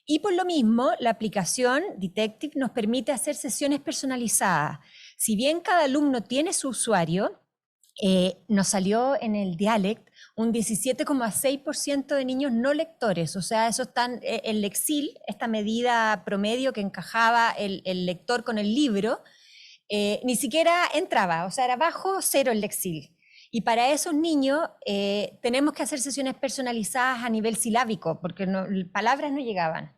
Y por lo mismo, la aplicación Detective nos permite hacer sesiones personalizadas. Si bien cada alumno tiene su usuario, nos salió en el Dialect un 17,6% de niños no lectores, o sea, eso está el Lexil, esta medida promedio que encajaba el lector con el libro, ni siquiera entraba, o sea, era bajo cero el Lexil. Y para esos niños tenemos que hacer sesiones personalizadas a nivel silábico, porque palabras no llegaban.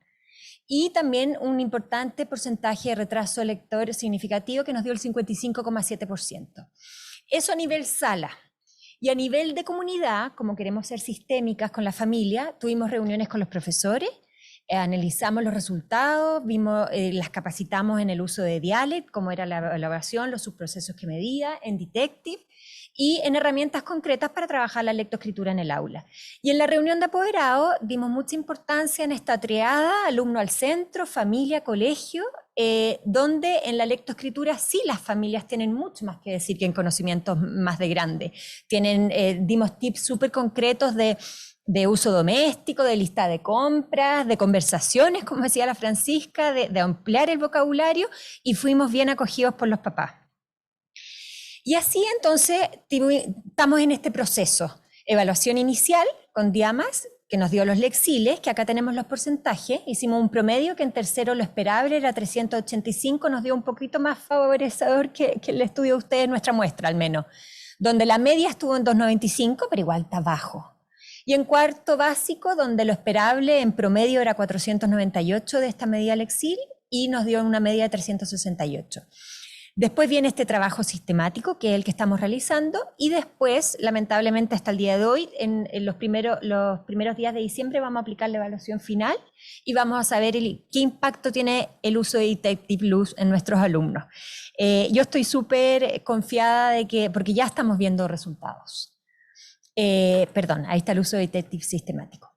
Y también un importante porcentaje de retraso lector significativo que nos dio el 55,7%. Eso a nivel sala. Y a nivel de comunidad, como queremos ser sistémicas con la familia, tuvimos reuniones con los profesores, analizamos los resultados, las capacitamos en el uso de Dialect, cómo era la elaboración, los subprocesos que medía, en Detective, y en herramientas concretas para trabajar la lectoescritura en el aula. Y en la reunión de apoderado dimos mucha importancia en esta triada, alumno al centro, familia, colegio, donde en la lectoescritura sí las familias tienen mucho más que decir que en conocimientos más de grande. Dimos tips súper concretos de uso doméstico, de lista de compras, de conversaciones, como decía la Francisca, de ampliar el vocabulario, y fuimos bien acogidos por los papás. Y así entonces estamos en este proceso. Evaluación inicial con Diamas, que nos dio los lexiles, que acá tenemos los porcentajes. Hicimos un promedio que en tercero lo esperable era 385, nos dio un poquito más favorecedor que el estudio de ustedes, nuestra muestra al menos, donde la media estuvo en 295, pero igual está bajo. Y en cuarto básico, donde lo esperable en promedio era 498 de esta medida lexil, y nos dio una media de 368. Después viene este trabajo sistemático, que es el que estamos realizando, y después, lamentablemente hasta el día de hoy, en los primeros días de diciembre vamos a aplicar la evaluación final y vamos a saber qué impacto tiene el uso de Detective Luz en nuestros alumnos. Yo estoy súper confiada de que, porque ya estamos viendo resultados. Perdón, ahí está el uso de Detective sistemático.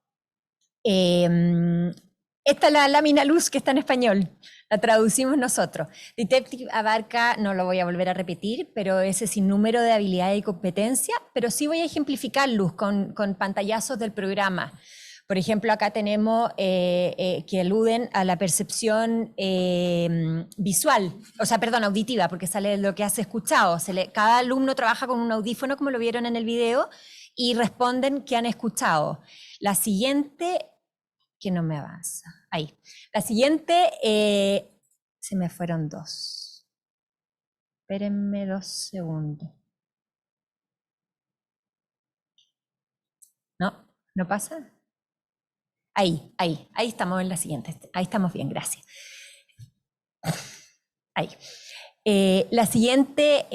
Esta es la lámina luz que está en español, la traducimos nosotros. Detective abarca, no lo voy a volver a repetir, pero ese sinnúmero de habilidades y competencias, pero sí voy a ejemplificar luz con pantallazos del programa. Por ejemplo, acá tenemos que aluden a la percepción visual, o sea, perdón, auditiva, porque sale lo que has escuchado. Cada alumno trabaja con un audífono, como lo vieron en el video, y responden que han escuchado. La siguiente, que no me avanza, ahí. La siguiente, se me fueron dos. Espérenme 2 segundos. ¿No pasa? Ahí estamos en la siguiente. Ahí estamos bien, gracias. Ahí. La siguiente,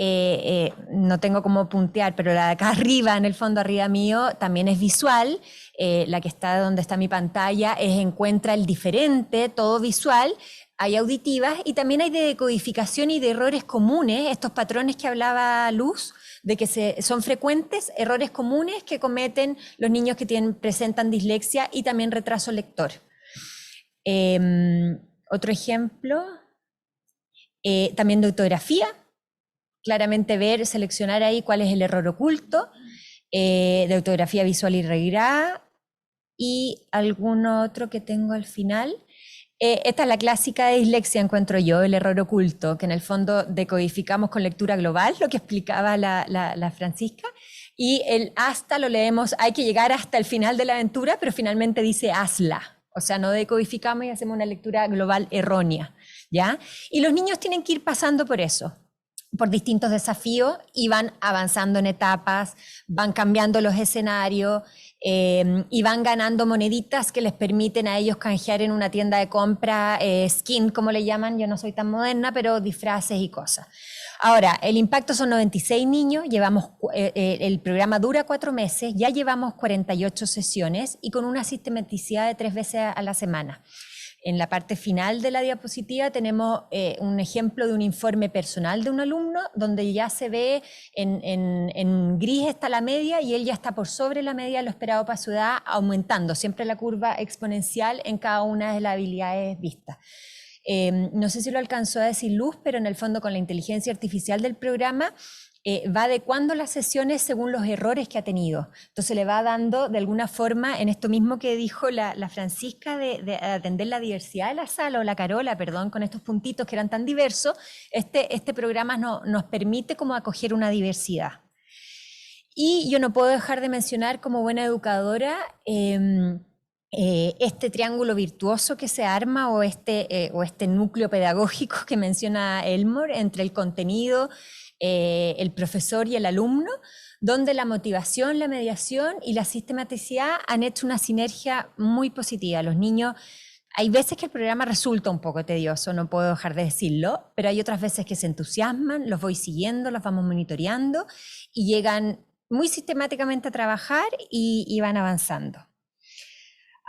no tengo cómo puntear, pero la de acá arriba, en el fondo arriba mío, también es visual. La que está donde está mi pantalla es encuentra el diferente, todo visual. Hay auditivas y también hay de decodificación y de errores comunes, estos patrones que hablaba Luz, de que son frecuentes errores comunes que cometen los niños que presentan dislexia y también retraso lector. Otro ejemplo, también de ortografía, claramente seleccionar ahí cuál es el error oculto, de ortografía visual irregular y algún otro que tengo al final. Esta es la clásica de dislexia, encuentro yo, el error oculto, que en el fondo decodificamos con lectura global, lo que explicaba la Francisca, y el hasta lo leemos, hay que llegar hasta el final de la aventura, pero finalmente dice hazla, o sea, no decodificamos y hacemos una lectura global errónea, ¿ya? Y los niños tienen que ir pasando por eso, por distintos desafíos, y van avanzando en etapas, van cambiando los escenarios, y van ganando moneditas que les permiten a ellos canjear en una tienda de compra, skin, como le llaman, yo no soy tan moderna, pero disfraces y cosas. Ahora, el impacto son 96 niños, el programa dura 4 meses, ya llevamos 48 sesiones y con una sistematicidad de 3 veces a la semana. En la parte final de la diapositiva tenemos un ejemplo de un informe personal de un alumno donde ya se ve en gris está la media y él ya está por sobre la media de lo esperado para su edad, aumentando siempre la curva exponencial en cada una de las habilidades vistas. No sé si lo alcanzó a decir Luz, pero en el fondo con la inteligencia artificial del programa va adecuando las sesiones según los errores que ha tenido. Entonces le va dando de alguna forma, en esto mismo que dijo la Francisca, de atender la diversidad de la sala, o la Carola, perdón, con estos puntitos que eran tan diversos, este programa nos permite como acoger una diversidad. Y yo no puedo dejar de mencionar como buena educadora este triángulo virtuoso que se arma, o este núcleo pedagógico que menciona Elmore entre el contenido, el profesor y el alumno, donde la motivación, la mediación y la sistematicidad han hecho una sinergia muy positiva. Los niños, hay veces que el programa resulta un poco tedioso, no puedo dejar de decirlo, pero hay otras veces que se entusiasman, los voy siguiendo, los vamos monitoreando y llegan muy sistemáticamente a trabajar y van avanzando.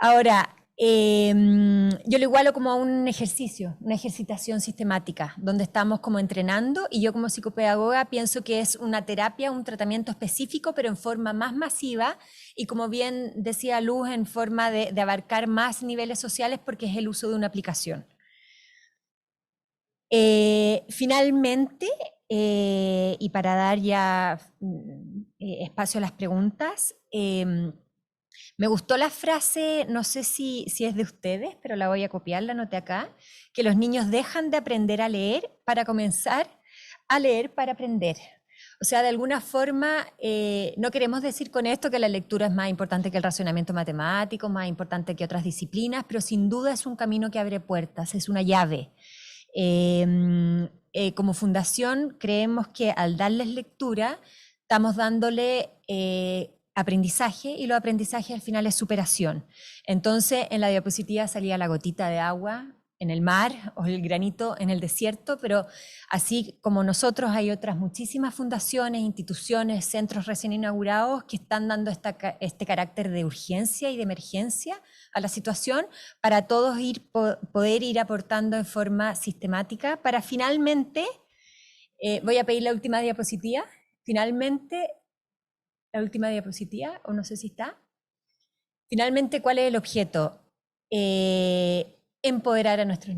Ahora, yo lo igualo como a un ejercicio, una ejercitación sistemática, donde estamos como entrenando, y yo como psicopedagoga pienso que es una terapia, un tratamiento específico, pero en forma más masiva, y como bien decía Luz, en forma de abarcar más niveles sociales, porque es el uso de una aplicación. Finalmente, y para dar ya espacio a las preguntas, me gustó la frase, no sé si es de ustedes, pero la voy a copiar, la anoté acá, que los niños dejan de aprender a leer para comenzar a leer para aprender. O sea, de alguna forma, no queremos decir con esto que la lectura es más importante que el razonamiento matemático, más importante que otras disciplinas, pero sin duda es un camino que abre puertas, es una llave. Como fundación creemos que al darles lectura estamos dándole aprendizaje, y los aprendizajes al final es superación. Entonces en la diapositiva salía la gotita de agua en el mar o el granito en el desierto, pero así como nosotros hay otras muchísimas fundaciones, instituciones, centros recién inaugurados que están dando este carácter de urgencia y de emergencia a la situación, para todos poder ir aportando en forma sistemática para finalmente, voy a pedir la última diapositiva, finalmente, la última diapositiva, o no sé si está. Finalmente, ¿cuál es el objeto? Empoderar a nuestros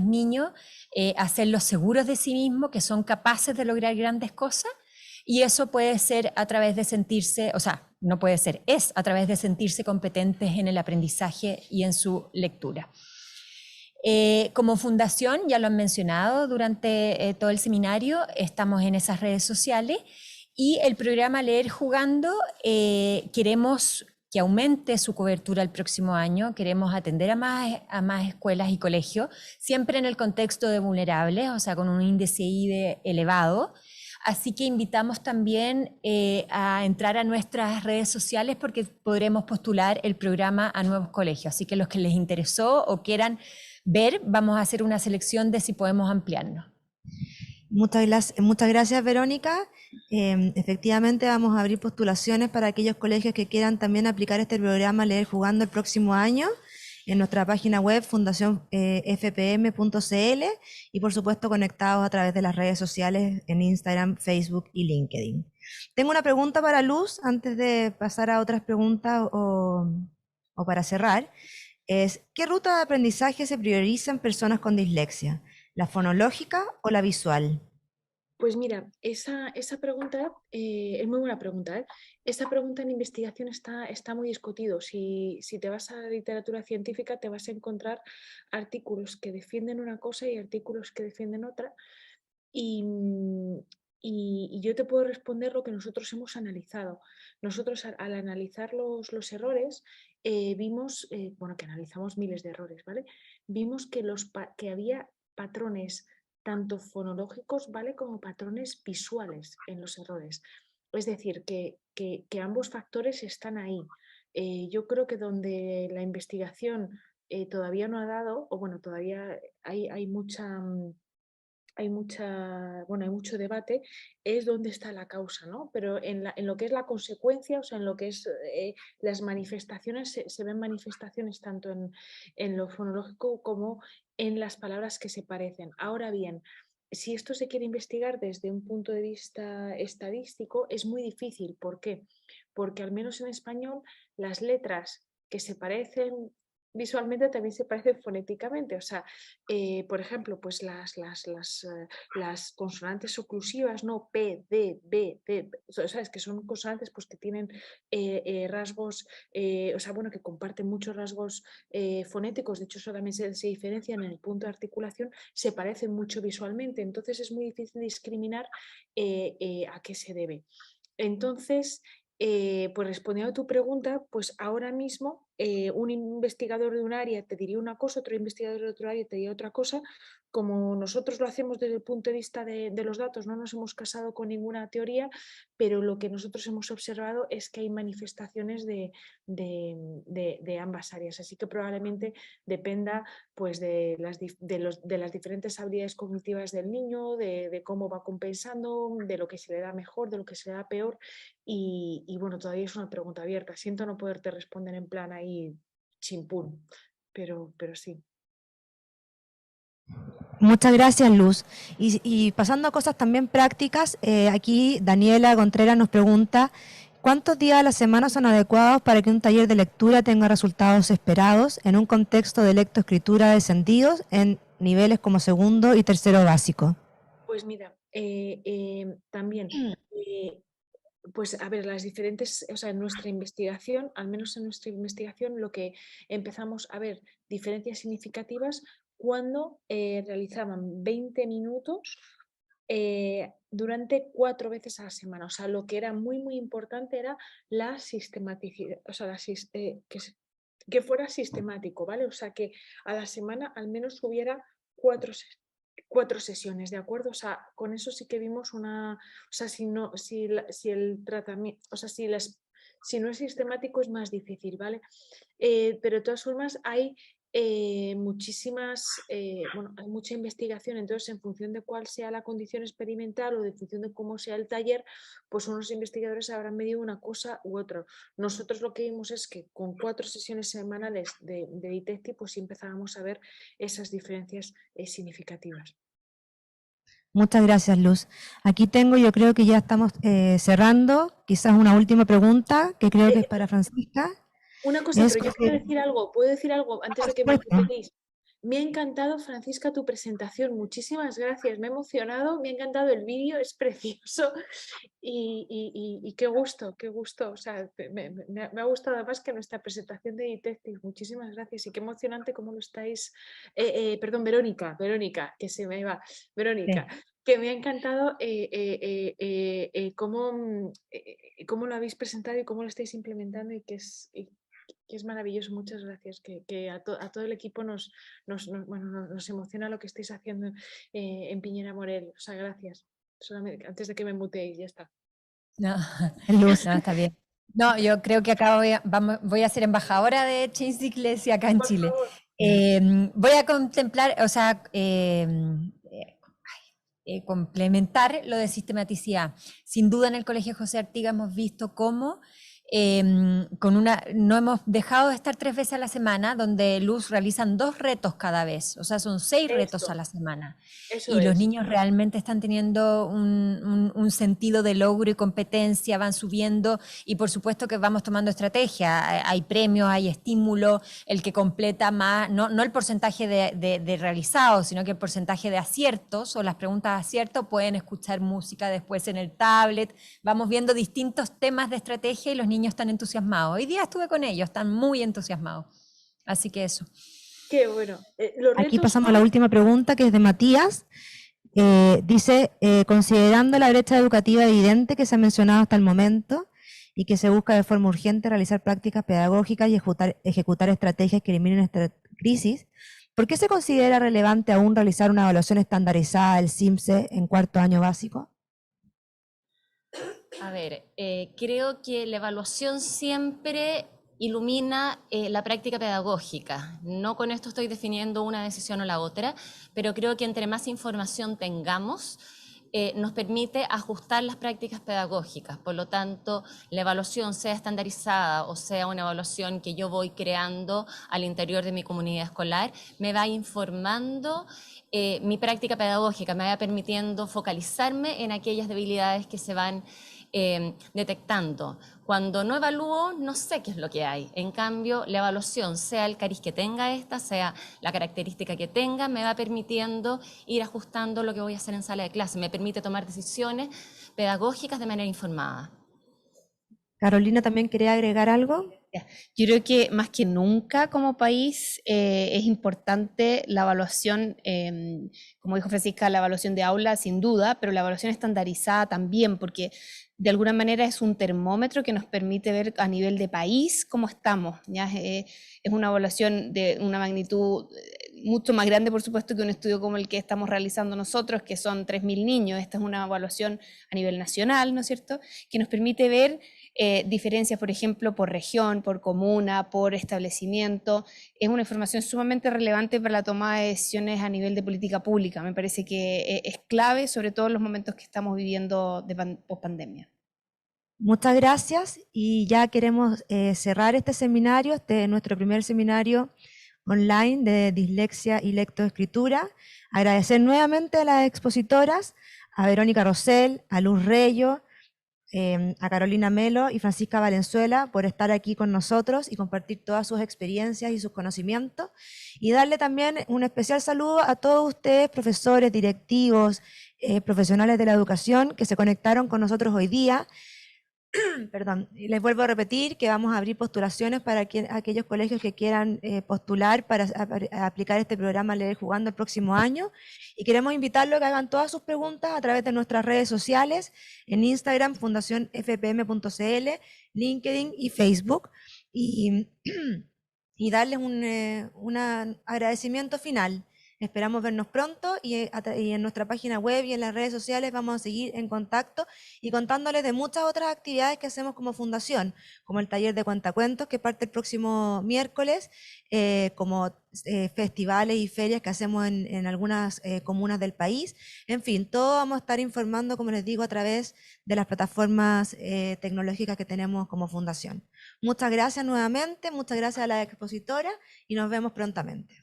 niños, hacerlos seguros de sí mismos, que son capaces de lograr grandes cosas, y eso puede ser a través de sentirse, o sea, no puede ser, es a través de sentirse competentes en el aprendizaje y en su lectura. Como fundación, ya lo han mencionado durante todo el seminario, estamos en esas redes sociales, y el programa Leer Jugando queremos que aumente su cobertura el próximo año, queremos atender a más escuelas y colegios, siempre en el contexto de vulnerables, o sea, con un índice IDE elevado. Así que invitamos también a entrar a nuestras redes sociales, porque podremos postular el programa a nuevos colegios. Así que los que les interesó o quieran ver, vamos a hacer una selección de si podemos ampliarnos. Muchas gracias, Verónica. Efectivamente vamos a abrir postulaciones para aquellos colegios que quieran también aplicar este programa Leer Jugando el próximo año en nuestra página web fundacionfpm.cl, y por supuesto conectados a través de las redes sociales en Instagram, Facebook y LinkedIn. Tengo una pregunta para Luz antes de pasar a otras preguntas o para cerrar. ¿Qué ruta de aprendizaje se prioriza en personas con dislexia? ¿La fonológica o la visual? Pues mira, esa pregunta es muy buena pregunta, ¿eh? Esa pregunta en investigación está muy discutido. Si te vas a la literatura científica, te vas a encontrar artículos que defienden una cosa y artículos que defienden otra. Y yo te puedo responder lo que nosotros hemos analizado. Nosotros al analizar los errores, vimos, bueno, que analizamos miles de errores, ¿vale? Vimos que había patrones tanto fonológicos, ¿vale?, como patrones visuales en los errores. Es decir, que ambos factores están ahí. Yo creo que donde la investigación todavía no ha dado, o bueno, todavía hay mucho debate, es dónde está la causa, ¿no? Pero en lo que es la consecuencia, o sea, en lo que es las manifestaciones, se ven manifestaciones tanto en lo fonológico como en las palabras que se parecen. Ahora bien, si esto se quiere investigar desde un punto de vista estadístico, es muy difícil. ¿Por qué? Porque al menos en español las letras que se parecen visualmente también se parecen fonéticamente. O sea, por ejemplo, pues las consonantes oclusivas, ¿no? P, D, B, T, ¿sabes? Que son consonantes pues, que tienen rasgos, o sea, bueno, que comparten muchos rasgos fonéticos. De hecho, eso también se diferencian en el punto de articulación, se parecen mucho visualmente. Entonces es muy difícil discriminar a qué se debe. Entonces, pues respondiendo a tu pregunta, pues ahora mismo un investigador de un área te diría una cosa, otro investigador de otro área te diría otra cosa. Como nosotros lo hacemos desde el punto de vista de los datos, no nos hemos casado con ninguna teoría, pero lo que nosotros hemos observado es que hay manifestaciones de ambas áreas. Así que probablemente dependa pues, de las diferentes habilidades cognitivas del niño, de cómo va compensando, de lo que se le da mejor, de lo que se le da peor. Y bueno, todavía es una pregunta abierta. Siento no poderte responder en plan ahí chimpún, pero sí. Muchas gracias, Luz. Y pasando a cosas también prácticas, aquí Daniela Contreras nos pregunta, ¿cuántos días a la semana son adecuados para que un taller de lectura tenga resultados esperados en un contexto de lectoescritura descendidos en niveles como segundo y tercero básico? Pues mira, también, pues a ver, las diferentes, o sea, en nuestra investigación, al menos en nuestra investigación, lo que empezamos a ver diferencias significativas cuando realizaban 20 minutos durante 4 veces a la semana. O sea, lo que era muy, muy importante era la sistematicidad, o sea, que fuera sistemático, ¿vale? O sea, que a la semana al menos hubiera 4 sesiones, ¿de acuerdo? O sea, con eso sí que vimos una, o sea, si el tratamiento, o sea, si no es sistemático es más difícil, ¿vale? Pero de todas formas hay bueno, hay mucha investigación, entonces en función de cuál sea la condición experimental o de función de cómo sea el taller, pues unos investigadores habrán medido una cosa u otra. Nosotros lo que vimos es que con 4 sesiones semanales de Detective, pues sí empezábamos a ver esas diferencias significativas. Muchas gracias, Luz. Aquí tengo, yo creo que ya estamos cerrando, quizás una última pregunta que creo que es para Francisca. Una cosa, Es pero yo puedo decir algo antes de que me empujéis. Me ha encantado, Francisca, tu presentación. Muchísimas gracias. Me ha emocionado, me ha encantado el vídeo, es precioso. Y qué gusto, qué gusto. O sea, me ha gustado además que nuestra presentación de Detective. Muchísimas gracias. Y qué emocionante cómo lo estáis. Perdón, Verónica, que se me va. Verónica. Sí. Que me ha encantado cómo lo habéis presentado y cómo lo estáis implementando y que es maravilloso. Muchas gracias. Que a todo el equipo nos emociona lo que estáis haciendo en Piñera Morel. O sea, gracias. Solamente, antes de que me muteéis, ya está. No, Luz. no, está bien. No, yo creo que acá voy a ser embajadora de Change the Iglesia acá en Por Chile. favor. Voy a contemplar, o sea, complementar lo de sistematicidad. Sin duda en el Colegio José Artigas hemos visto cómo no hemos dejado de estar 3 veces a la semana, donde Luz realizan 2 retos cada vez, o sea, son 6 retos a la semana. Eso Y los es. niños realmente están teniendo un sentido de logro y competencia, van subiendo y por supuesto que vamos tomando estrategia. Hay premios, hay estímulo, el que completa más, no el porcentaje de realizados, sino que el porcentaje de aciertos o las preguntas de acierto, pueden escuchar música después en el tablet. Vamos viendo distintos temas de estrategia y los niños están entusiasmados. Hoy día estuve con ellos, están muy entusiasmados. Así que eso. Qué bueno. Aquí pasamos a la última pregunta, que es de Matías. Dice, considerando la brecha educativa evidente que se ha mencionado hasta el momento y que se busca de forma urgente realizar prácticas pedagógicas y ejecutar estrategias que eliminen esta crisis, ¿por qué se considera relevante aún realizar una evaluación estandarizada del CIMSE en 4º año básico? A ver, creo que la evaluación siempre ilumina la práctica pedagógica. No con esto estoy definiendo una decisión o la otra, pero creo que entre más información tengamos, nos permite ajustar las prácticas pedagógicas. Por lo tanto, la evaluación, sea estandarizada o sea una evaluación que yo voy creando al interior de mi comunidad escolar, me va informando mi práctica pedagógica, me va permitiendo focalizarme en aquellas debilidades que se van detectando. Cuando no evalúo, no sé qué es lo que hay. En cambio, la evaluación, sea el cariz que tenga esta, sea la característica que tenga, me va permitiendo ir ajustando lo que voy a hacer en sala de clase. Me permite tomar decisiones pedagógicas de manera informada. Carolina, ¿también quería agregar algo? Yo creo que más que nunca como país es importante la evaluación, como dijo Francisca, la evaluación de aula sin duda, pero la evaluación estandarizada también, porque de alguna manera es un termómetro que nos permite ver a nivel de país cómo estamos, ¿ya? Es una evaluación de una magnitud mucho más grande, por supuesto, que un estudio como el que estamos realizando nosotros, que son 3.000 niños. Esta es una evaluación a nivel nacional, ¿no es cierto?, que nos permite ver diferencias, por ejemplo, por región, por comuna, por establecimiento. Es una información sumamente relevante para la toma de decisiones a nivel de política pública. Me parece que es clave, sobre todo en los momentos que estamos viviendo de pospandemia. Muchas gracias y ya queremos cerrar este seminario, nuestro primer seminario online de dislexia y lectoescritura. Agradecer nuevamente a las expositoras, a Verónica Rosell, a Luz Reyo, a Carolina Melo y Francisca Valenzuela por estar aquí con nosotros y compartir todas sus experiencias y sus conocimientos. Y darle también un especial saludo a todos ustedes, profesores, directivos, profesionales de la educación que se conectaron con nosotros hoy día. Perdón, y les vuelvo a repetir que vamos a abrir postulaciones para aquellos colegios que quieran postular para aplicar este programa Leer Jugando el próximo año. Y queremos invitarlos a que hagan todas sus preguntas a través de nuestras redes sociales, en Instagram, fundacionfpm.cl, LinkedIn y Facebook. Y darles un agradecimiento final. Esperamos vernos pronto y en nuestra página web y en las redes sociales vamos a seguir en contacto y contándoles de muchas otras actividades que hacemos como fundación, como el taller de cuentacuentos que parte el próximo miércoles, como festivales y ferias que hacemos en algunas comunas del país. En fin, todo vamos a estar informando, como les digo, a través de las plataformas tecnológicas que tenemos como fundación. Muchas gracias nuevamente, muchas gracias a la expositora y nos vemos prontamente.